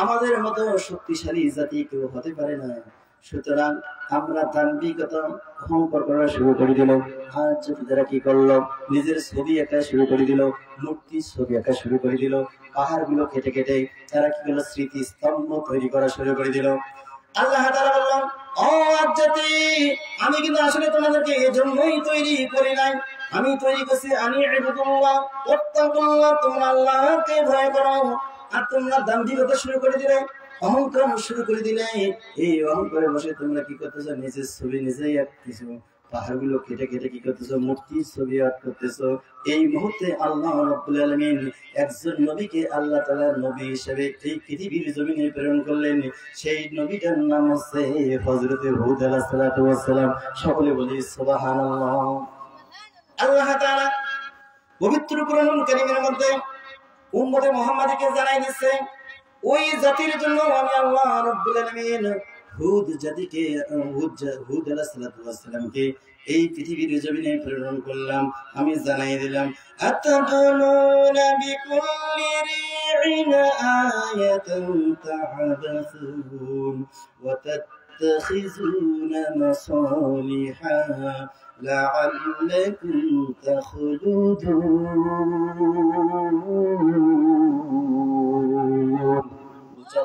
Speaker 2: আমাদের মতো শক্তিশালী জাতি কেউ হতে পারে না, সুতরাং আমরা দাম্ভিকতা অহংকার করা শুরু করে দিল। আর যদি তারা কি করলো? নিজের ছবি আঁকা শুরু করে দিল, মূর্তির ছবি আঁকা শুরু করে দিল। পাহাড় গুলো কেটে কেটে তারা কি করলো? স্মৃতি স্তম্ভ তৈরি করা শুরু করে দিল। আল্লাহ তাআলা বললেন ও জাতি, আমি কিন্তু আসলে তোমাদেরকে এজন্যই তৈরি করি নাই। আমি তৈরি করছি আমি ইবাদুল্লাহ ওয়াত্তাকুল্লাহ, তোমরা আল্লাহকে ভয় করো। আর তোমরা দাম্ভিকতা শুরু করে দিলে, অহংকার শুরু করে দিলে। এই অহংকারে বসে তোমরা কি করতেছো? নিজের ছবি নিজেই আঁকতেছো, পাহাড়গুলো কেটে কেটে কি করতেছো? মূর্তির ছবি আঁক করতেছো। এই মুহূর্তে আল্লাহ রাব্বুল আলামিন একজন নবীকে আল্লাহ তাআলা নবী হিসেবে এই পৃথিবীর জমিনে প্রেরণ করলেন। সেই নবীটার নাম হচ্ছে হযরত হুদ আলাইহিস সালাতু ওয়াস সালাম। সকলে বলি সুবহানাল্লাহ। আল্লাহ তাআলা পবিত্র কোরআনুল কারীমের মধ্যে উম্মতে মুহাম্মাদীকে জানাই দিচ্ছে ওই জাতির জন্য আমি আল্লাহ রাব্বুল আলামিন হুদ জাতিকে হুদ আলাইহিস সালাতু ওয়াস সালামকে এই পৃথিবীর জমিনে প্রেরণ করলাম। আমি জানাই দিলাম আতাকুলুনা বিকুল্লি রি'ইন আয়াতান তা'বাসুন ওয়া তাত্তাখিজুনা মাসালিহা লা'আল্লাকুম তাখলুদুন।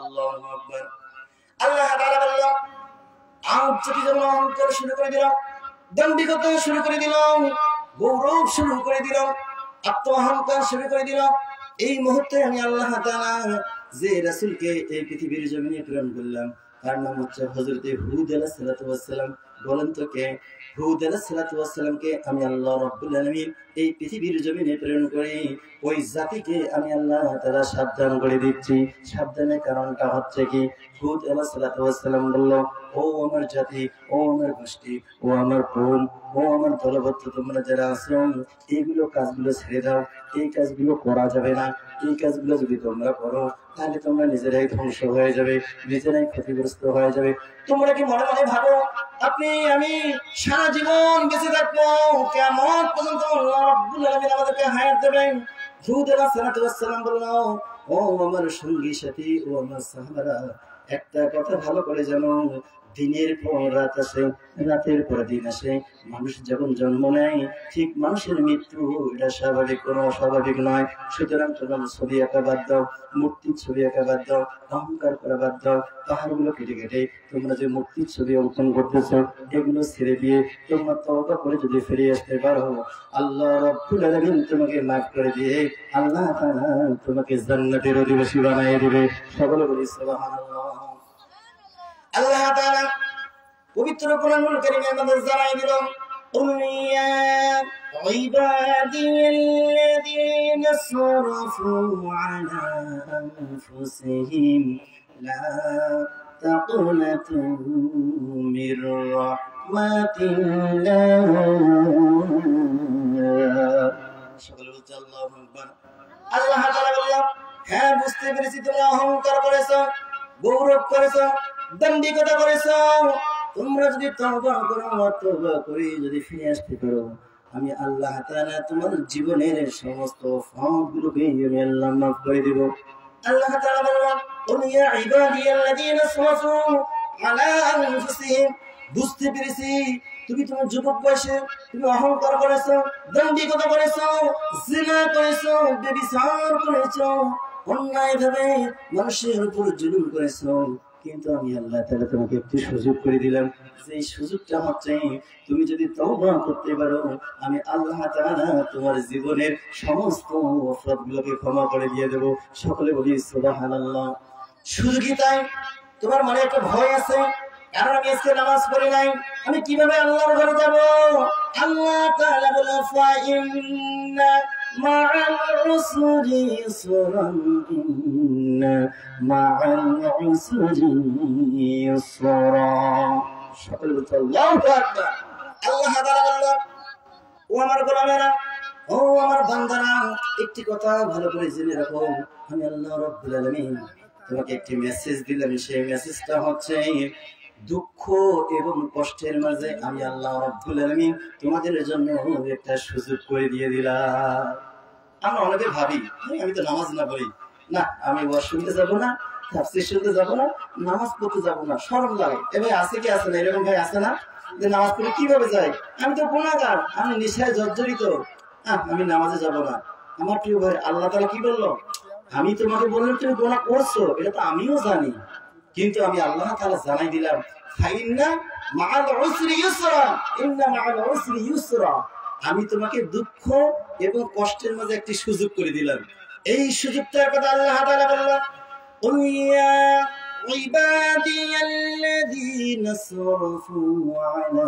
Speaker 2: আল্লাহু আকবার। আল্লাহ তাআলা বললেন আজ যদি যেমন অহংকার শুরু করে দিলাম, দাম্ভিকতা শুরু করে দিলাম, গৌরব শুরু করে দিলাম, আত্ম অহংকার শুরু করে দিলাম, এই মুহূর্তে আমি আল্লাহ তাআলা যে রাসূলকে এই পৃথিবীর জমিনে প্রেরণ করলাম তার নাম হচ্ছে হযরত হুদ আলাইহিস সালাতু ওয়াস সালাম। বলেন তো কে? হুদ আলাইহিস সালাতু ওয়াস সালামকে আমি আল্লাহ রাব্বুল আলামিন এই পৃথিবীর জমিনে প্রেরণ করি। ওই জাতিকে আমি আল্লাহ তাআলা সাবধান করে দিচ্ছি। সাবধানের কারণটা হচ্ছে কি? হুদ আলাইহিস সালাতু ওয়াস সালাম বলল ও আমার জাতি, ও আমার গোষ্ঠী, ও আমার কওম, ও আমার দলবদ্ধ তোমরা যারা আছো, এইগুলো কাজগুলো ছেড়ে দাও। এই কাজগুলো করা যাবে না। এই কাজগুলো যদি তোমরা করো তাহলে তোমরা নিজেরাই ধ্বংস হয়ে যাবে, নিজেরাই ক্ষতিগ্রস্ত হয়ে যাবে। তোমরা কি মনে মনে ভাবো আপনি আমি সারা জীবন বেঁচে থাকবো, কিয়ামত পর্যন্ত আল্লাহ রাব্বুল আলামিন আমাদেরকে হায়াত দেবেন? হুদ আলাইহিস সালাতু ওয়াস সালাম বলল ও আমার সঙ্গী সাথী, ও আমার সাহাবারা, একটা কথা ভালো করে জানো, দিনের পর রাত আসে, রাতের পর দিন আসে। মানুষ যখন জন্ম নেয় ঠিক মানুষের মৃত্যু এটা স্বাভাবিক, কোনো অস্বাভাবিক নয়। সুতরাং তোমরা ছবি আঁকা বাদ দাও, মূর্তির ছবি আঁকা বাদ দাও, অহংকার করা বাদ দাও। পাহাড়গুলো কেটে কেটে তোমরা যে মূর্তির ছবি অঙ্কন করতেছো এগুলো ছেড়ে দিয়ে তোমরা তওবা করে যদি ফিরে আসতে পারো, আল্লাহ রাব্বুল আলামিন তোমাকে মাফ করে দিয়ে আল্লাহ তাআলা তোমাকে জান্নাতের অধিবাসী বানিয়ে দিবে। সকলে বলি সুবহানাল্লাহ। আল্লাহ তাআলা পবিত্র কোরআনুল কারীমের মধ্যে জানাই দিল قل يا عبادي الذين اسرفوا على أنفسهم لا تقنطوا من رحمة الله। সকলে বলতে আল্লাহু আকবার। আল্লাহ তাআলা বললেন হ্যাঁ বুঝতে পেরেছি তোমরা অহংকার করেছো, গৌরব করেছো, দাম্ভিকতা করেছো। তোমরা যদি তওবা করো, তওবা করে যদি ফিরে আসতে পারো, আমি আল্লাহ তাআলা তোমাদের জীবনের সমস্ত পাপগুলোকে আমি আল্লাহ মাফ করে দেব। আল্লাহ তাআলা বললেন কুল ইয়া ইবাদিয়াল্লাযীনা আসরাফু আলা আনফুসিহিম। বুঝতে পেরেছি তুমি তোমার যুবক বয়সে তুমি অহংকার করেছো, দাম্ভিকতা করেছো, জিনা করেছো, ব্যভিচার করেছো, অন্যায় ভাবে মানুষের উপর জুলুম করেছো, কিন্তু আমি আল্লাহ তাআলা তোমাকে একটু সুযোগ করে দিলাম। যে সুযোগটা হচ্ছে তুমি যদি তওবা করতে পারো, আমি আল্লাহ তাআলা তোমার জীবনের সমস্ত অপরাধগুলোকে ক্ষমা করে দিয়ে দেব। সকলে বলি সুবহানাল্লাহ। শুধু কি তাই, তোমার মনে একটা ভয় আছে, কারণ আমি আজকে নামাজ পড়ি নাই, আমি কিভাবে আল্লাহর ঘরে যাব? আল্লাহ তাআলা বলে ফাইন্না মা'আল উসরি ইসরান, ইন্না মা'আল উসরি ইসরা। সকলে বলতে আল্লাহু আকবার। আল্লাহ তাআলা বললেন, ও আমার গোলামেরা, ও আমার বান্দারা, একটি কথা ভালো করে জেনে রাখো, আমি আল্লাহ রাব্বুল আলামিন তোমাকে একটি মেসেজ দিলাম। সেই মেসেজটা হচ্ছে দুঃখ এবং কষ্টের মাঝে আমি আল্লাহ রাব্বুল আলামিন তোমাদের জন্য একটা সুযোগ করে দিয়ে দিলাম। আমরা অনেকে ভাবি আমি তো নামাজ না পড়ি, না আমি ওয়াজ শুনতে যাবো না, তাফসীর শুনতে যাবো না, নামাজ পড়তে যাবো না, শরম লাগে। এবার আছে কি আছে না, এরকম ভাই আছে না যে নামাজ পড়ে কিভাবে যায়, আমি তো গুনাহগার, আমি নেশায় জর্জরিত, আমি নামাজে যাব না। আমার প্রিয় ভাই, আল্লাহ তাআলা কি বললো? আমি তোমাকে বললাম তুমি গুনাহ করছো, এটা তো আমিও জানি, কিন্তু আমি আল্লাহ তাআলা জানাই দিলাম ফাইন্না মা'আল উসরি ইউসরা, ইন্না মা'আল উসরি ইউসরা। আমি তোমাকে দুঃখ এবং কষ্টের মাঝে একটি সুযোগ করে দিলাম। এই সুযোগটার কথা আল্লাহ তাআলা বললেন, কুল ইয়া ইবাদিয়াল্লাযীনা আসরাফু আলা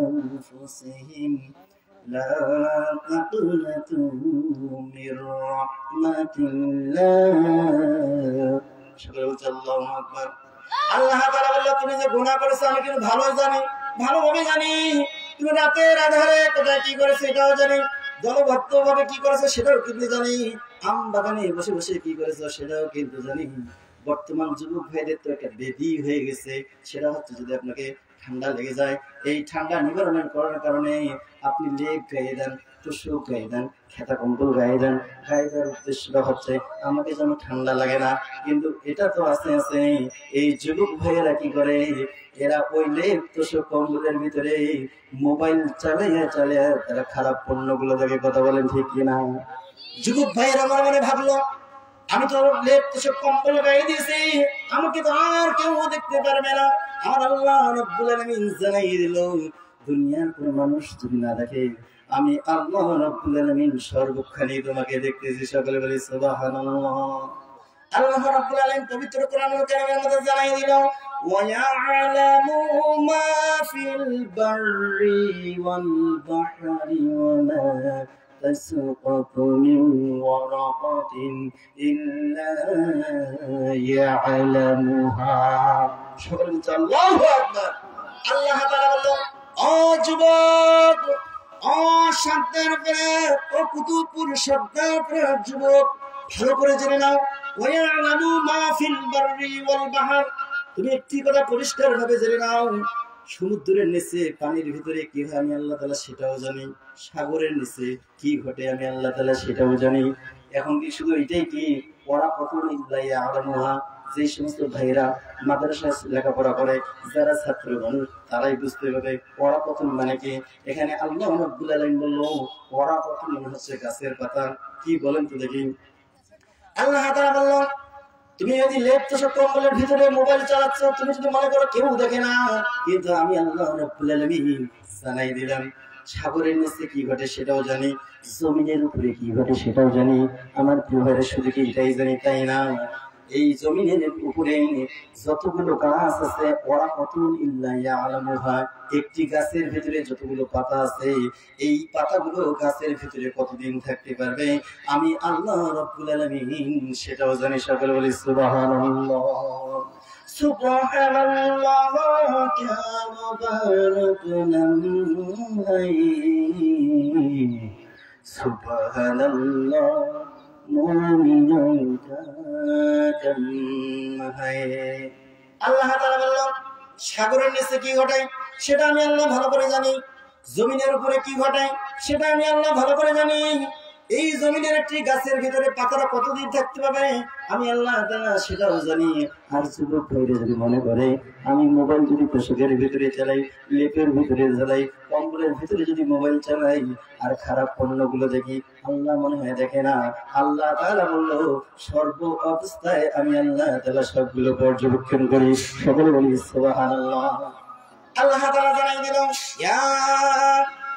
Speaker 2: আনফুসিহিম لا تقنطوا من رحمة الله। সকলে বলছে আল্লাহু আকবার। আল্লাহ তাআলা বলল, তুমি যে গুনাহ করেছো আমি কিন্তু ভালোই জানি, ভালোভাবে জানি। তুমি রাতের আধারে কোথায় কি করেছো এটাও জানি, দলবদ্ধ ভাবে কি করেছো সেটাও কিন্তু জানি, আম বাগানে বসে বসে কি করেছো সেটাও কিন্তু জানি। বর্তমান যুবক ভাইদের তো একটা বেদি হয়ে গেছে, সেটা হচ্ছে যদি আপনাকে ঠান্ডা লেগে যায়, এই ঠান্ডা নিবারণের করার কারণে আপনি লেপ গায়ে দেন, তোষক গায়ে দেন, খেতা কম্বল গায়ে দেন। গায়ে দেওয়ার উদ্দেশ্যটা হচ্ছে আমাকে যেন ঠান্ডা লাগে না। কিন্তু এটা তো আছে আছে এই যুবক ভাইয়েরা কি করে, এরা ওই লেপ তোষক কম্বলের ভিতরে মোবাইল চালিয়ে চালিয়ে তারা খারাপ পণ্যগুলো দেখে। কথা বলেন ঠিক কিনা? যুবক ভাইয়েরা আমার মনে ভাবলো আমি তো লেপ তোষক কম্বল গায়ে দিয়েছি, আমাকে তো আর কেউ দেখতে পারবে না। আমার আল্লাহ রাব্বুল আলামিন জানাই দিল, দুনিয়ার কোন মানুষ যদি না দেখে, আমি আল্লাহ রাব্বুল আলামিন সর্বক্ষণে তোমাকে দেখতেছি। সকলে বলি সুবহানাল্লাহ। আল্লাহ রাব্বুল আলামিন পবিত্র কোরআনুল কারীমের মধ্যে জানাই দিল, ওয়া ইয়ালামু মা ফিল বাররি ওয়াল বাহরি ওয়া মা تسقط من ورقة إلا يعلمها। সকলে বলছে আল্লাহু আকবার। আল্লাহ তাআলা বলল, ও যুবক, ও সাবধান করে, ও কুতুবপুর সাবধান করে যুবক, ভালো করে জেনে নাও, ওয়া ইয়ালামু মা ফিল বাররি ওয়াল বাহর। তুমি একটি কথা পরিষ্কার ভাবে জেনে নাও, সমুদ্রের নিচে পানির ভিতরে কি হয় আমি আল্লাহ তাআলা সেটাও জানি, সাগরের নিচে কি ঘটে আমি আল্লাহ তাআলা সেটাও জানি। এখন কি শুধু এটাই কি পড়া কখন ইল্লাইয়া আলামুহা, যে সমস্ত ভাইরা মাদ্রাসায় লেখাপড়া করে, যারা ছাত্র মানুষ তারাই বুঝতে পারবে পড়া কখন মানে কি। এখানে আল্লাহ রাব্বুল আলামিন বলল পড়া কখন মানে হচ্ছে গাছের পাতা। কি বলেন তো দেখি? আল্লাহ তাআলা বলল, তুমি যদি লেপ তোষক কম্বলের ভিতরে মোবাইল চালাচ্ছ, তুমি যদি মনে করো কেউ দেখে না, কিন্তু আমি আল্লাহ রাব্বুল আলামিন জানাই দিলাম সাগরের নিচে কি ঘটে সেটাও জানি, জমিনের উপরে কি ঘটে সেটাও জানি। আমার প্রিয় ভাইরা, শুধু কি এটাই জানি তাই না, এই জমিনের উপরে যতগুলো গাছ আছে ওরা কতগুলো ইল্লা ইয়ালামুহা, একটি গাছের ভিতরে যতগুলো পাতা আছে এই পাতাগুলো গাছের ভিতরে কতদিন থাকতে পারবে আমি আল্লাহ রাব্বুল আলামিন সেটাও জানি। সকলে বলি সুবহানাল্লাহ। সুবহানাল্লাহ ক্যা মুবারক লম্হাই, সুবহানাল্লাহ মুমিনুন কা কম হায়। আল্লাহ তাআলা বললেন, সাগরের নিচে কি ঘটে সেটা আমি আল্লাহ ভালো করে জানি, জমিনের উপরে কি ঘটে সেটা আমি আল্লাহ ভালো করে জানি। এই জমিনের একটি গাছের ভিতরে পাতারা কতদিন থাকতে পাবে আমি আল্লাহ তাআলা সেটাও জানি। আর যুবক ভাইরা যদি মনে করে আমি মোবাইল যদি পোশাকের ভিতরে চালাই, লেপের ভিতরে চালাই, কম্বলের ভিতরে যদি মোবাইল চালাই আর খারাপ পণ্যগুলো দেখি, আল্লাহ মনে হয় দেখে না। আল্লাহ তাআলা বলল সর্ব অবস্থায় আমি আল্লাহ তাআলা সবগুলো পর্যবেক্ষণ করি। সকলে বলি সুবহানাল্লাহ। আল্লাহ তাআলা জানাই দিল ইয়া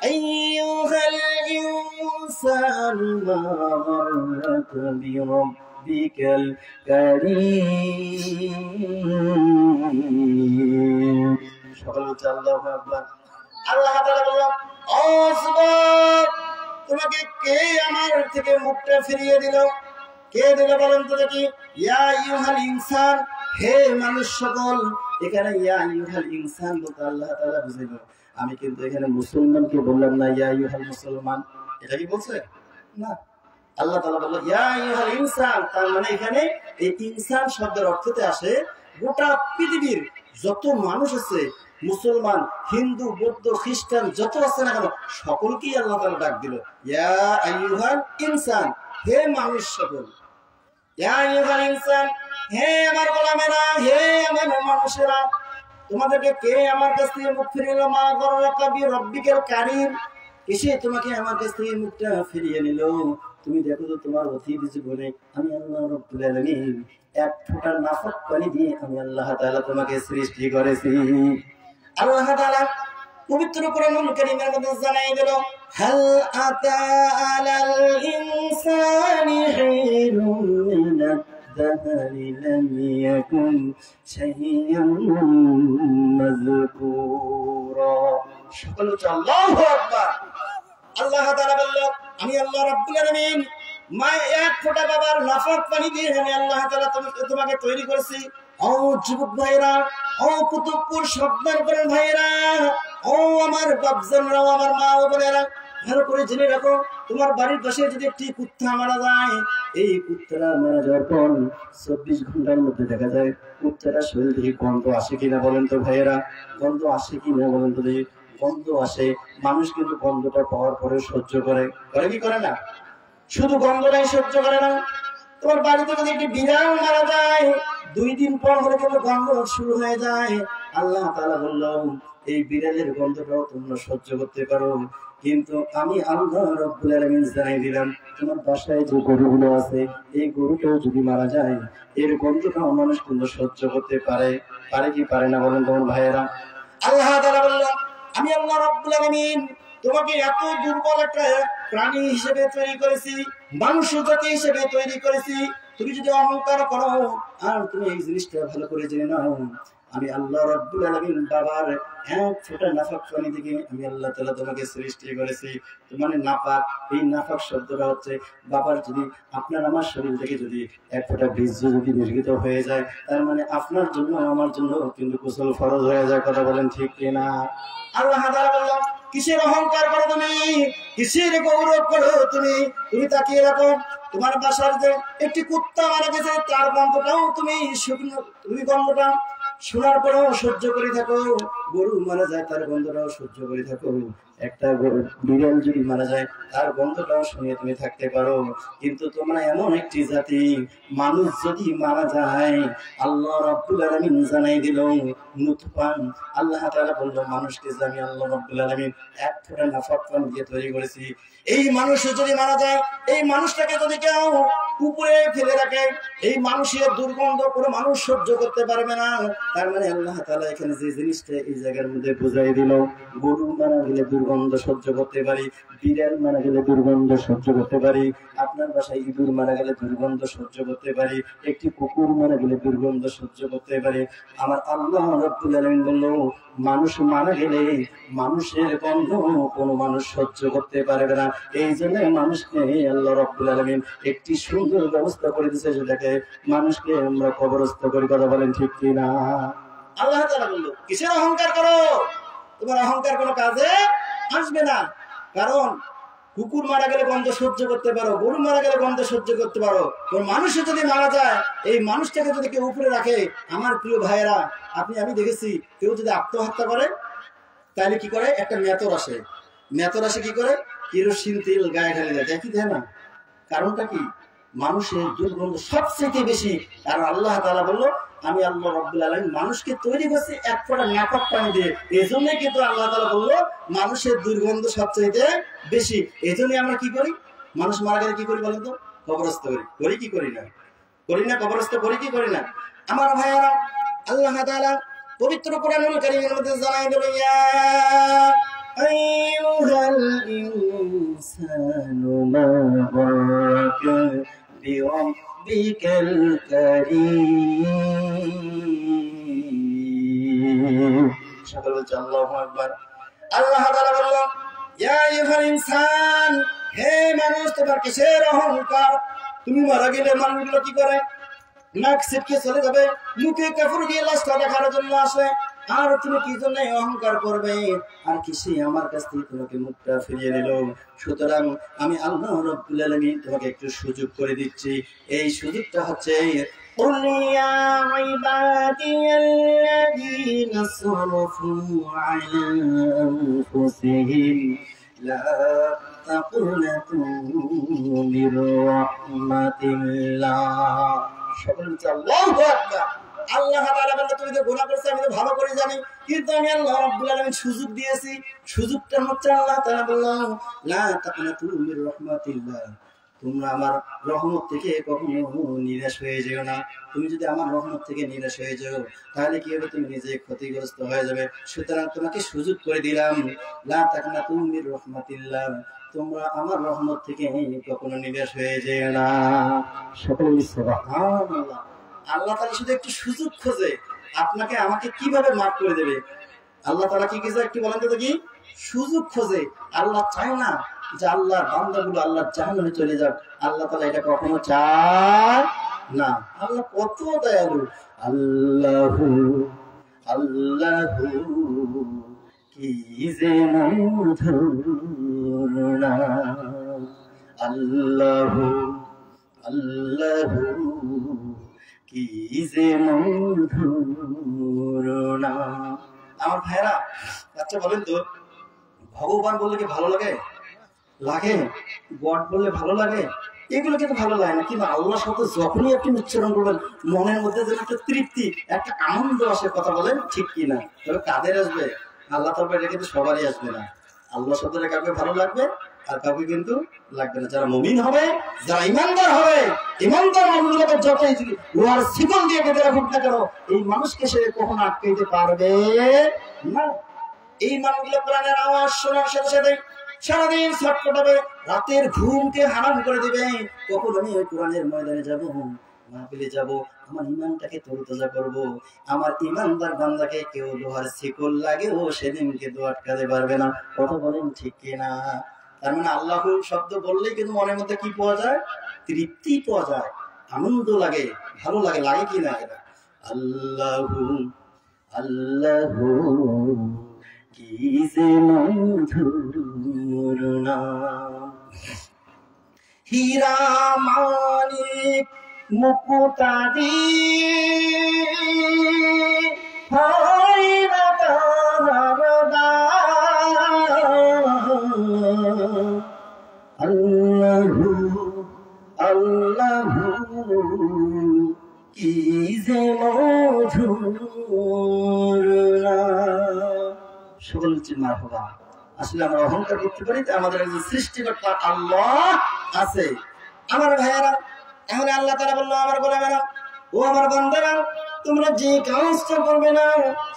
Speaker 2: আইয়ুহাল ইনসানু মা গাররাকা বিরাব্বিকাল কারীম। সকলে বলছে আল্লাহু আকবার। আল্লাহ তাআলা বলল ও যুবক, তোমাকে কে আমার থেকে মুখটা ফিরিয়ে দিল? কে দিল বলেন তো দেখি? ইয়া আইয়ুহাল ইনসান, হে মানুষ সকল। এখানে ইয়া আইয়ুহাল ইনসান বলতে আল্লাহ তাআলা বুঝাইল। আমি কিন্তু এখানে মুসলমানকে বললাম না ইয়া আইয়ুহাল মুসলমান, এটা কি বলছে না। আল্লাহ তাআলা বলল ইয়া আইয়ুহাল ইনসান, তার মানে এখানে এই ইনসান শব্দের অর্থতে আসে গোটা পৃথিবীর যত মানুষ আছে, মুসলমান, হিন্দু, বৌদ্ধ, খ্রিস্টান যত আছে না কেন সকলকেই আল্লাহ তাআলা ডাক দিল ইয়া আইয়ুহাল ইনসান, হে মানুষ সকল। ইয়া আইয়ুহাল ইনসান, হে আমার গোলামেরা, হে আমার মানুষেরা, তোমাদেরকে কে আমার কাছ থেকে মুখ ফিরিয়ে নিল? মা গাররাকা বিরাব্বিকাল কারীম, এসে তোমাকে আমার কাছ থেকে মুখটা ফিরিয়ে নিল। তুমি দেখো তো তোমার অতীত জীবনে আমি আল্লাহ রাব্বুল আলামিন এক ফোঁটা নাফাক পানি দিয়ে আমি আল্লাহ তাআলা তোমাকে সৃষ্টি করেছি। আল্লাহ তাআলা পবিত্র কোরআনুল কারীমের মধ্যে জানাই দিল হাল আতা আলাল ইনসানি হিনুন মিনাদ দাহরি লাম ইয়াকুন শাইয়্যান মাযকুরা। সকলে আল্লাহু আকবার। আল্লাহ তাআলা বলল আমি আল্লাহ রাব্বুল আলামিন মা এক ফোঁটা বাবার নাফাক পানি দিয়ে আমি আল্লাহ তাআলা তোমাকে তৈরি করেছি। ও যুবক ভাইরা, ও কুতুবপুর সর্দার করেন ভাইরা, ও আমার বাপজানরা, আমার মা ও বোনেরা, ভালো করে জেনে রাখো, তোমার বাড়ির পাশে যদি একটি কুত্তা মারা যায়, এই কুত্তাটা মারা যাওয়ার পর 24 ঘন্টার মধ্যে দেখা যায় কুত্তাটা শরীর থেকে গন্ধ আসে কিনা বলেন তো ভাইয়েরা? গন্ধ আসে কিনা বলেন তো দেখি? গন্ধ আসে। মানুষ কিন্তু গন্ধটা পাওয়ার পরে সহ্য করে কি করে না? শুধু গন্ধটাই সহ্য করে না। তোমার বাড়িতে যদি একটি বিড়াল মারা যায় 2 দিন পর হলে কিন্তু গন্ধ শুরু হয়ে যায়। আল্লাহ তাআলা বলল এই বিড়ালের গন্ধটাও তোমরা সহ্য করতে পারো, কিন্তু আমি আল্লাহ রাব্বুল আলামিন জানাই দিলাম তোমার বাসায় যে গরুগুলো আছে এই গরুটাও যদি মারা যায় এর গন্ধটাও মানুষ কিন্তু সহ্য করতে পারে কি পারে না বলেন তোমার ভাইয়েরা? আল্লাহ তাআলা বলল আমি আল্লাহ রাব্বুল আলামিন তোমাকে এত দুর্বল একটা প্রাণী হিসেবে তৈরি করেছি, মানুষ জাতি হিসেবে তৈরি করেছি। তুমি যদি অহংকার করো, আর তুমি এই জিনিসটা ভালো করে জেনে নাও, আমি আল্লাহ রাব্বুল আলামিন বাবার এক ফোঁটা নাফাক পানি থেকে আমি আল্লাহ তাআলা তোমাকে সৃষ্টি করেছি। মানে নাফাক, এই নাফাক শব্দটা হচ্ছে বাবার যদি আপনার আমার শরীর থেকে যদি এক ফোঁটা বীর্য যদি নির্গত হয়ে যায়, তার মানে আপনার জন্য আমার জন্য কিন্তু গোসল ফরজ হয়ে যায়। কথা বলেন ঠিক কিনা? আল্লাহ তাআলা বললেন কিসের অহংকার করো তুমি, কিসের গৌরব করো তুমি? তুমি তাকিয়ে রাখো, তোমার বাসার যে একটি কুত্তা মারা গেছে তার গন্ধটাও তুমি গন্ধটা শোনার পরেও সহ্য করে থাকো। গরু মারা যায় তার গন্ধটাও সহ্য করে থাকো। একটা বিড়াল যদি মারা যায় তার গন্ধটাও শুনে তুমি থাকতে পারো। কিন্তু তোমরা এমন একটি জাতি, মানুষ যদি মারা যায় আল্লাহ রাব্বুল আলামিন জানাই দিল নুতফান। আল্লাহ তাআলা বলল মানুষকে যে আমি আল্লাহ রাব্বুল আলামিন এক ফোঁটা নাফাক পানি দিয়ে তৈরি করেছি। এই মানুষ যদি মারা যায়, এই মানুষটাকে যদি কেউ পুকুরে ফেলে রাখে, এই মানুষের দুর্গন্ধ কোনো মানুষ সহ্য করতে পারবে না। তার মানে আল্লাহ তাআলা এখানে যে জিনিসটা এই জায়গার মধ্যে বুঝাই দিল, গরু মারা গেলে দুর্গন্ধ সহ্য করতে পারি, বিড়াল মারা গেলে দুর্গন্ধ সহ্য করতে পারি, আপনার বাসায় ইঁদুর মারা গেলে দুর্গন্ধ সহ্য করতে পারি, একটি কুকুর মারা গেলে দুর্গন্ধ সহ্য করতে পারি। আমার আল্লাহ রাব্বুল আলামিন বলল মানুষ মারা গেলে মানুষের গন্ধ কোনো মানুষ সহ্য করতে পারবে না। এই জন্য মানুষকে আল্লাহ রাব্বুল আলামিন একটি সুন্দর ব্যবস্থা করে দিয়েছে, সেটাকে মানুষকে আমরা কবরস্থ করি। কথা বলেন ঠিক কিনা? আল্লাহ তাআলা বলল কিসের অহংকার করো? তোমার অহংকার কোনো কাজে আসবে না। কারণ কুকুর মারা গেলে গন্ধ সহ্য করতে পারো, গরু মারা গেলে গন্ধ সহ্য করতে পারো, কোন মানুষ যদি মারা যায় এই মানুষটাকে যদি কেউ উপরে রাখে, আমার প্রিয় ভাইয়েরা আমি দেখেছি কেউ যদি আত্মহত্যা করে তাহলে কি করে, একটা মেতর আসে কি করে, কেরোসিন তেল গায়ে ঢালে দেয়, কি দেয় না? কারণটা কি? মানুষের দুর্গন্ধ সবচেয়ে বেশি। কারণ আল্লাহ তাআলা বলল, আমি আল্লাহ রাব্বুল আলামিন মানুষকে তৈরি করছি এক ফোঁটা নাপাক পানি দিয়ে। এজন্যই কিন্তু আল্লাহ তাআলা বলল মানুষের দুর্গন্ধ সবচেয়ে বেশি। এজন্যই আমরা কি করি? মানুষ মারা গেলে কি করি বলেন তো? কবরস্থ করি। করি কি করি না? করি না? কবরস্থ করি কি করি না? আমার ভাইয়ারা, আল্লাহ তাআলা পবিত্র কোরআনুল কারীমের মধ্যে জানাই দিল, ইয়া আইয়ুহাল ইনসানু মা গারাকা বিরাব্বিকাল কারীম। সকলে বলছে আল্লাহু আকবার। আল্লাহ তাআলা বলল, ইয়া আইয়ুহাল ইনসান, হে মানুষ, তোমার কিসের অহংকার? তুমি মারা গেলে মানুষগুলো কি করে? নাক ছিটকে চলে যাবে, মুখে কাপড় দিয়ে লাশটা দেখার জন্য আসে। আর তুমি কি জন্য অহংকার করবে? আর কিসে আমার কাছ থেকে তোমাকে মুখটা ফিরিয়ে নিল? সুতরাং আমি আল্লাহ রাব্বুল আলামিন তোমাকে একটু সুযোগ করে দিচ্ছি। এই সুযোগটা হচ্ছে, قل يا عبادي الذين اسرفوا على أنفسهم لا تقنطوا من رحمة الله। সকলে বলছে আল্লাহু আকবার। আল্লাহ তাআলা বলেন, তুমি তো গুনাহ করছো, আমি তো ভালো করে জানি, কিন্তু আমি আল্লাহ রাব্বুল আলামিন সুযোগ দিয়েছি। সুযোগটা হচ্ছে আল্লাহ তাআলা বললেন, লা তাকনাতু মির রাহমাতিল্লাহ, তোমরা আমার রহমত থেকে কখনো নিরাশ হয়ে যেও না। তুমি যদি আমার রহমত থেকে নিরাশ হয়ে যাও, তাহলে কি হবে? তুমি নিজে ক্ষতিগ্রস্ত হয়ে যাবে। সুতরাং তোমাকে সুযোগ করে দিলাম, লা তাকনাতু মির রাহমাতিল্লাহ, তোমরা আমার রহমত থেকে কখনো নিরাশ হয়ে যেও না। সকলে সুবহানাল্লাহ। আল্লাহ তাআলা শুধু একটু সুযোগ খোঁজে, আপনাকে আমাকে কিভাবে মাফ করে দেবে। আল্লাহ তাআলা কি কিছু একটু বলেন তো কি? সুযোগ খোঁজে। আল্লাহ চায় না যে আল্লাহর বান্দাগুলো আল্লাহর জাহান্নামে চলে যাক। আল্লাহ তাআলা এটা কখনো চায় না। আল্লাহ কত দয়ালু। আল্লাহু আল্লাহু কি যে মধুর নাম, আল্লাহু আল্লাহু কি যে মধুর নাম। আমার ভাইরা, আচ্ছা বলেন তো, ভগবান বললে কি ভালো লাগে? লাগে। গড বললে ভালো লাগে? এগুলো কিন্তু ভালো লাগে না। কিন্তু আল্লাহ শব্দ যখনই আপনি উচ্চারণ করবেন, মনের মধ্যে যেন একটা তৃপ্তি, একটা আনন্দ আসে। কথা বলেন ঠিক কি না? তবে কাদের আসবে? আল্লাহ তরফে এটা কিন্তু সবারই আসবে না। আল্লাহ শব্দটা কাউকে ভালো লাগবে আর কাউকে কিন্তু লাগবে না। যারা মুমিন হবে, যারা ইমানদার হবে, ইমানদার মানুষগুলোকে যতই লোহার শিকল দিয়ে বেঁধে রাখুক না কেন, এই মানুষকে সে কখনো আটকে দিতে পারবে না। এই মানুষগুলো কোরআনের আওয়াজ শোনার সাথে সাথে সারাদিন ছটফটাবে, রাতের ঘুমকে হারাম করে দিবে। কখন আমি ওই কোরআনের ময়দানে যাব, মাহফিলে যাব, আমার ইমানটাকে তরতাজা করব। আমার ইমানদার বান্দাকে কেউ লোহার শিকল লাগেও সেদিনকে তো আটকাতে পারবে না। কথা বলেন ঠিক কিনা? তার মানে আল্লাহ শব্দ বললেই কিন্তু মনের মধ্যে কি পাওয়া যায়? তৃপ্তি পাওয়া যায়, আনন্দ লাগে, ভালো লাগে। লাগে কি না? এটা আল্লাহু আল্লাহু কি যে মধুর নাম। হীরা মানিক মুকুতাদি হয় না তার দাম। আল্লাহু আল্লাহু কি যে মধুর নাম। সকল চিন্তা হবা। আসলে আমরা অহংকার করতে পারি, আমাদের একজন সৃষ্টিকর্তা আল্লাহ আছে। আমার ভাইয়ারা, এখন আল্লাহ তাআলা বললো, আমার গোলামেরা, ও আমার বান্দারা, তোমরা যে কাজটা করবে না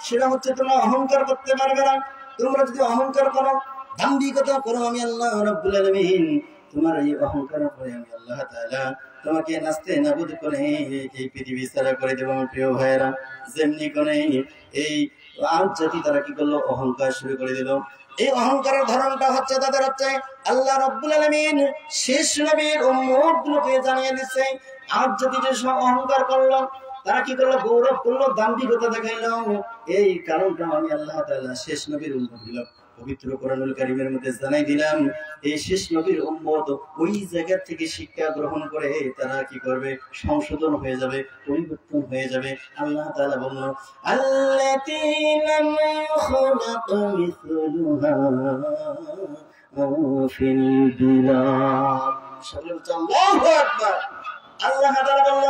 Speaker 2: সেটা হচ্ছে তোমরা অহংকার করতে পারবে না। তোমরা যদি অহংকার করো, দাম্ভিকতা করো, আমি আল্লাহ রাব্বুল আলামিন তোমার এই অহংকার করে আমি আল্লাহ তাআলা তোমাকে নাস্তে নাবুদ করে এই পৃথিবী ছাড়া করে দেবো। আমার প্রিয় ভাইয়েরা, যেমনি করে এই আজ জাতি তারা কি করলো? অহংকার শুরু করে দিল। এই অহংকারের ধরনটা হচ্ছে তাদের হচ্ছে আল্লাহ রাব্বুল আলামিন শেষ নবীর উম্মতগুলোকে জানিয়ে দিচ্ছে। আজ জাতি যে অহংকার করলো, তারা কি করলো? গৌরব করলো, দাম্ভিকতা দেখাইলো। এই কারণটা আমি আল্লাহ তাআলা শেষ নবীর উম্মতগুলো পবিত্র কোরআনুল কারীমের মধ্যে জানাই দিলাম। এই শেষ নবীর উম্মত ওই জায়গা থেকে শিক্ষা গ্রহণ করে তারা কি করবে? সংশোধন হয়ে যাবে, পরিবর্তন হয়ে যাবে। আল্লাহ তাআলা বললেন, আল্লাতী লাম ইউখলাক মিসলুহা ফিল বিলাদ। সকলে বলছে আল্লাহু আকবার। আল্লাহ তাআলা বলল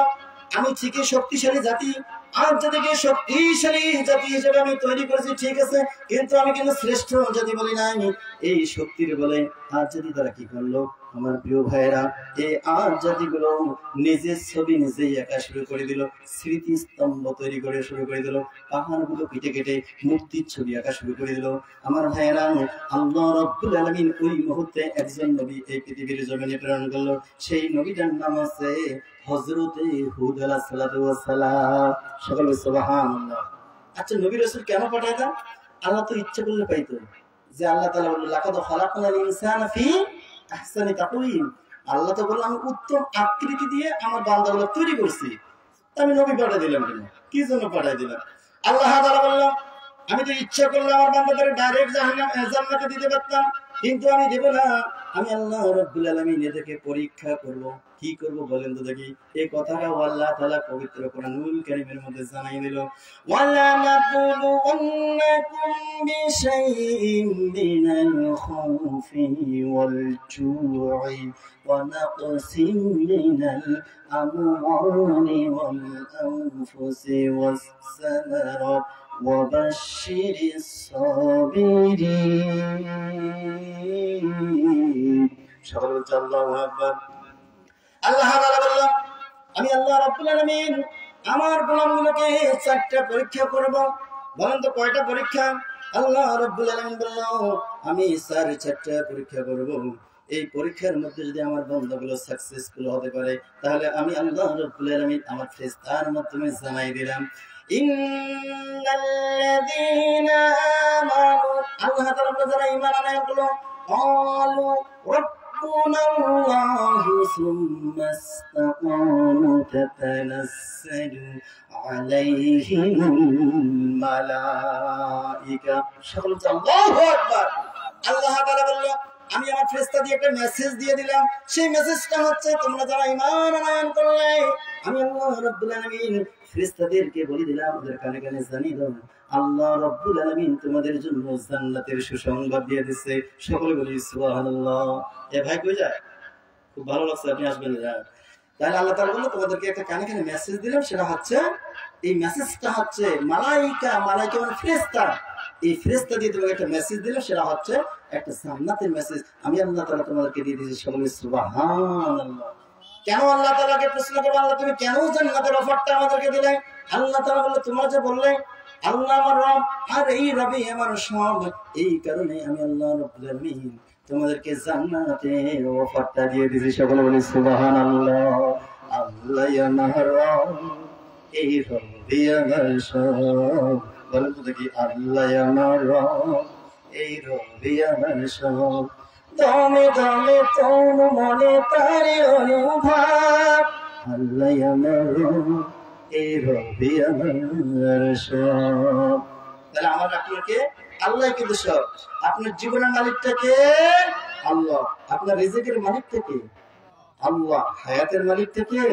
Speaker 2: আমি ঠিকই শক্তিশালী জাতি, আর জাতিকে শক্তিশালী জাতি হিসেবে আমি তৈরি করেছি, ঠিক আছে, কিন্তু আমি কিন্তু শ্রেষ্ঠ জাতি বলি নাই। এই শক্তির বলে আর জাতি তারা কি করলো আমার প্রিয় ভাইয়েরা, এই আর জাতিগুলো নিজের ছবি নিজেই একা শুরু করে দিল, স্মৃতিস্তম্ভ তৈরি করে শুরু করে দিল, পাহাড়গুলো কেটে কেটে মূর্তির ছবি আঁকা শুরু করে দিল। আমার ভাইয়েরা, আল্লাহ রাব্বুল আলামিন ওই মুহূর্তে একজন নবী এই পৃথিবীর জমিনে প্রেরণ করলো। সেই নবীটার নাম আছে হযরতে হুদ আলাইহিস সালাতু ওয়াস সালাম। সকলে সুবহানাল্লাহ। আচ্ছা, নবী রাসূল কেন পাঠাইতেন? আল্লাহ তো ইচ্ছে করলে পাইতো, যে আল্লাহ তাআলা বলল লাকাদ খালাকনাল ইনসানা ফি আহসানি তাকওয়িম। আল্লাহ তো বলল আমি উত্তম আকৃতি দিয়ে আমার বান্দাগুলো তৈরি করছি, আমি নবী পাঠিয়ে দিলাম। কেন, কি জন্য পাঠিয়ে দিলাম? আল্লাহ তাআলা বলল আমি তো ইচ্ছা করলে আমার বান্দাদের ডাইরেক্ট জান্নাতে দিতে পারতাম, কিন্তু আমি দেব না। আমি আল্লাহ রাব্বুল আলামিন এদেরকে পরীক্ষা করব। কি করব বলেন তো দেখি? এই কথাটা আল্লাহ তাআলা পবিত্র কোরআনুল কারীমের মধ্যে জানাই দিল, ওয়ালা নাবলুওয়ান্নাকুম বিশাইইন মিনাল খাউফি ওয়াল জু'i ওয়া নাকসিম মিনাল আমওয়ালি ওয়াল আনফুসি ওয়াস সামারাত وبشر الصابرين। সকলে বলছে আল্লাহু আকবার। আল্লাহ তাআলা বলল আমি আল্লাহ রাব্বুল আলামিন আমার গোলামগুলোকে 4টা পরীক্ষা করব। বলেন তো কয়টা পরীক্ষা? আল্লাহ রাব্বুল আলামিন বলল আমি 4টা পরীক্ষা করব। এই পরীক্ষার মধ্যে যদি আমার বান্দাগুলো সাকসেসফুল হতে পারে, তাহলে আমি আল্লাহ রাব্বুল আলামিন আমার ফেরেশতার মাধ্যমে জানাই দিলাম ইন্নাল্লাযীনা আমানু। আল্লাহ তাআলা যারা ঈমান আনয়ন করলো, ক্বালু রাব্বুনাল্লাহু সুম্মা ইসতাকামু তাতানাজ্জালু আলাইহিমুল মালায়েকা। সকলে আল্লাহু আকবার। আল্লাহ তাআলা বলল আমি আমার ফেরেশতা দিয়ে একটা মেসেজ দিয়ে দিলাম। সেই মেসেজটা হচ্ছে তোমরা যারা ঈমান আনয়ন করলে, আমি আল্লাহ রাব্বুল আলামিন ফেরেশতাদেরকে বলে দিলাম, ওদের কানে কানে জানিয়ে দাও আল্লাহ রাব্বুল আলামিন তোমাদের জন্য জান্নাতের সুসংবাদ দিয়ে দিয়েছে। সকলে বলি সুবহানাল্লাহ। এ ভাই কই যায়? খুব ভালো লাগছে আপনি আসবেন। তাহলে আল্লাহ তাআলা বলল তোমাদেরকে একটা কানে কানে মেসেজ দিলাম, সেটা হচ্ছে এই মেসেজটা হচ্ছে মালাইকা মানে ফেরেশতা। এই ফেরেশতা দিয়ে তোমাকে একটা মেসেজ দিলাম, সেটা হচ্ছে একটা জান্নাতের মেসেজ। আমি আল্লাহ তাআলা তোমাদেরকে দিয়ে দিয়েছি। সকলে সুবহানাল্লাহ। কেন আল্লাহ তাআলাকে প্রশ্ন করবো, আল্লাহ তুমি কেন জান্নাতের অফারটা আমাদেরকে দিলে? আল্লাহ তাআলা বলল তোমরা যে বললে আল্লাহ আমার রব আর এই রবই আমার সব, এই কারণে আমি আল্লাহ রাব্বুল আলামিন তোমাদেরকে জান্নাতের অফারটা দিয়ে দিয়েছি। সকলে বলি সুবহানাল্লাহ। আল্লাহ আমার রব, এই রবই আমার সব। বলেন তো দেখি, আল্লাহ আমার রব, এই রবি আমার সব। দমে দমে তন মনে তারে অনুভব, আল্লাহ আমার রব, এই রবি আমার সব। তাহলে আমার আপনাকে আল্লাহ কিন্তু সব। আপনার জীবনের মালিকটা কে? আল্লাহ। আপনার রিজিকের মালিকটা কে? আল্লাহ। হায়াতের মালিকটা কে?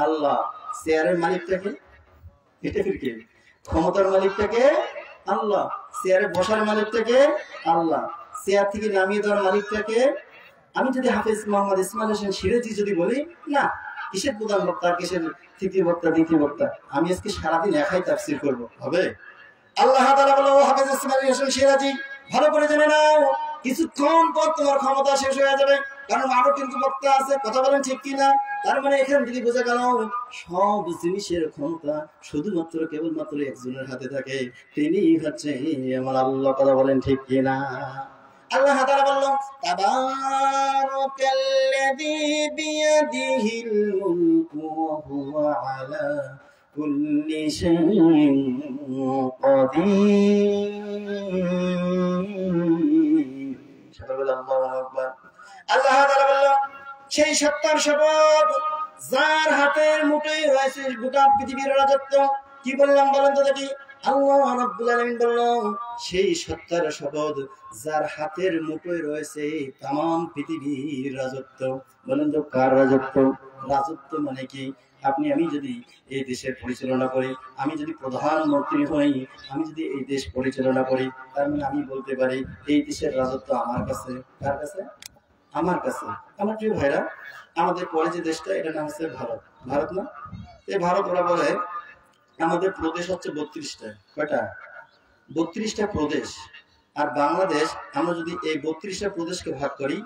Speaker 2: আল্লাহ। চেয়ারের মালিকটা কে? এটা কে? ক্ষমতার মালিকটা কে? আল্লাহ। চেয়ারে বসার মালিকটা কে? আল্লাহ। চেয়ার থেকে নামিয়ে দেওয়ার মালিকটা কে? আমি যদি হাফেজ মোহাম্মদ ইসমাইল হোসেন সিরাজি যদি বলি না, কিসের প্রধান বক্তা, কিসের তৃতীয় বক্তা, দ্বিতীয় বক্তা, আমি আজকে সারাদিন একাই তাফসীর করব, হবে? আল্লাহ তাআলা বলল হাফেজ ইসমাইল হোসেন সিরাজি ভালো করে জেনে নাও, কিছুক্ষণ পর তোমার ক্ষমতা শেষ হয়ে যাবে, কারণ আরো কিন্তু বক্তা আছে। কথা বলেন ঠিক কিনা? তার মানে এখান থেকে বোঝা গেল সব জিনিসের ক্ষমতা শুধুমাত্র কেবলমাত্র একজনের হাতে থাকে, তিনি হচ্ছে আমার আল্লাহ। কথা বলেন ঠিক কিনা? আল্লাহ তাআলা বলল তাবারাকাল্লাযী বিয়াদিহিল মুলকু ওয়া হুয়া আলা কুল্লি শাইইন কাদির। আল্লাহু আকবার। আল্লাহ তাআলা বলল সেই সত্তার শপথ যার হাতের মুঠোয় রয়েছে গোটা পৃথিবীর রাজত্ব। কি বললাম বলেন তো দেখি? আল্লাহ রাব্বুল আলামিন বলল সেই সত্তার শপথ যার হাতের মুঠোয় রয়েছে তামাম পৃথিবীর রাজত্ব। বলেন তো কার রাজত্ব? রাজত্ব মানে কি? আপনি আমি যদি এই দেশের পরিচালনা করি, আমি যদি প্রধানমন্ত্রী হই, আমি যদি এই দেশ পরিচালনা করি, তার মানে আমি বলতে পারি এই দেশের রাজত্ব আমার কাছে। কার কাছে? আমার কাছে। আমার প্রিয় ভাইরা, আমাদের কলেজের দেশটা, এটা নাম হচ্ছে ভারত। ভারত না, এই ভারত ওরা বলে আমাদের প্রদেশ হচ্ছে 32টা। কয়টা? 32টা প্রদেশ। আর বাংলাদেশ, আমরা যদি এই 32টা প্রদেশকে ভাগ করি,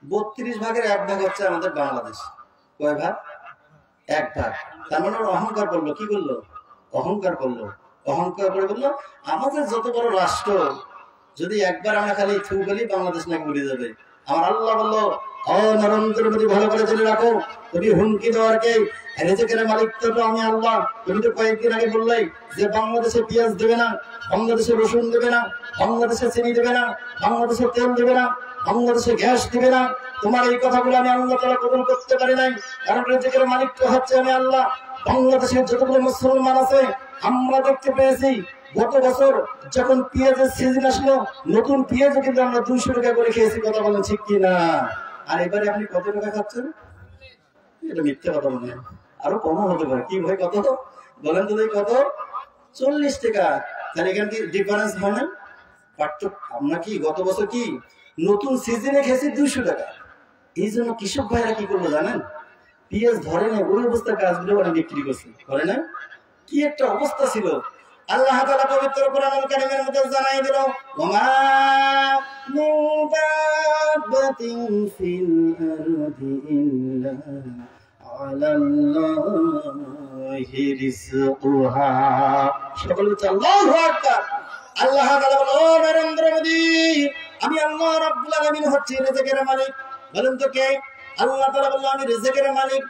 Speaker 2: 32 ভাগের 1 ভাগ হচ্ছে আমাদের বাংলাদেশ। কয় ভাগ? 1 ভাগ। তার মানে ওরা অহংকার করলো। কি করলো? অহংকার করলো। অহংকার করে বললো আমাদের যত বড় রাষ্ট্র, যদি একবার আমরা খালি থু বলি, বাংলাদেশ নাকি উড়ে যাবে। আমার আল্লাহ বললো, ও নরেন্দ্র মোদী, ভালো করে জেনে রাখো, তুমি হুমকি দেওয়ার কে? রিজিকের মালিক তো আমি আল্লাহ। তুমি তো কয়েকদিন আগে বললেই যে বাংলাদেশে পেঁয়াজ দেবে না, বাংলাদেশে রসুন দেবে না, বাংলাদেশে চিনি দেবে না, বাংলাদেশে তেল দেবে না, বাংলাদেশে গ্যাস দিবে না। তোমার এই কথাগুলো আমি আল্লাহ তাআলা কবুল করতে পারি নাই, কারণ রিজিকের মালিক তো হচ্ছে আমি আল্লাহ। বাংলাদেশের যতগুলো মুসলমান আছে, আমরা দেখতে পেয়েছি গত বছর যখন পেঁয়াজের সিজন আসলো, নতুন পেঁয়াজও কিন্তু আমরা 200 টাকা করে খেয়েছি। কথা বলেন ঠিক কিনা? আর এবারে আপনি কত টাকা খাচ্ছেন? এটা মিথ্যা কথা মনে হয়, আরো কমও হতে পারে। কি ভাই, কত বলেন তো? কত? 40 টাকা। তাহলে এখানে কি ডিফারেন্স হয় না? পার্থক্য। আমরা কি গত বছর কি নতুন সিজনে খেয়েছি 200 টাকা। এই জন্য কৃষক ভাইরা কি করবো জানেন? পেঁয়াজ ধরে না, ওই অবস্থায় গাছগুলো ওরা বিক্রি করছে, করে না? কি একটা অবস্থা ছিল! আল্লাহ তাআলা পবিত্র কোরআনুল কারীমের মধ্যে জানাই দিল, ওমা মিন দাব্বাতিন ফিল আরদি ইল্লা আলাল্লাহি রিজকুহা। সকলে বলছে আল্লাহু আকবার। আল্লাহ তাআলা বলেন, ও নরেন্দ্র মোদী, আমি আল্লাহ রাব্বুল আলামিন হচ্ছি রিজকের মালিক। বলেন তো কে? আল্লাহ তাআলা বললেন, আমি রিজকের মালিক।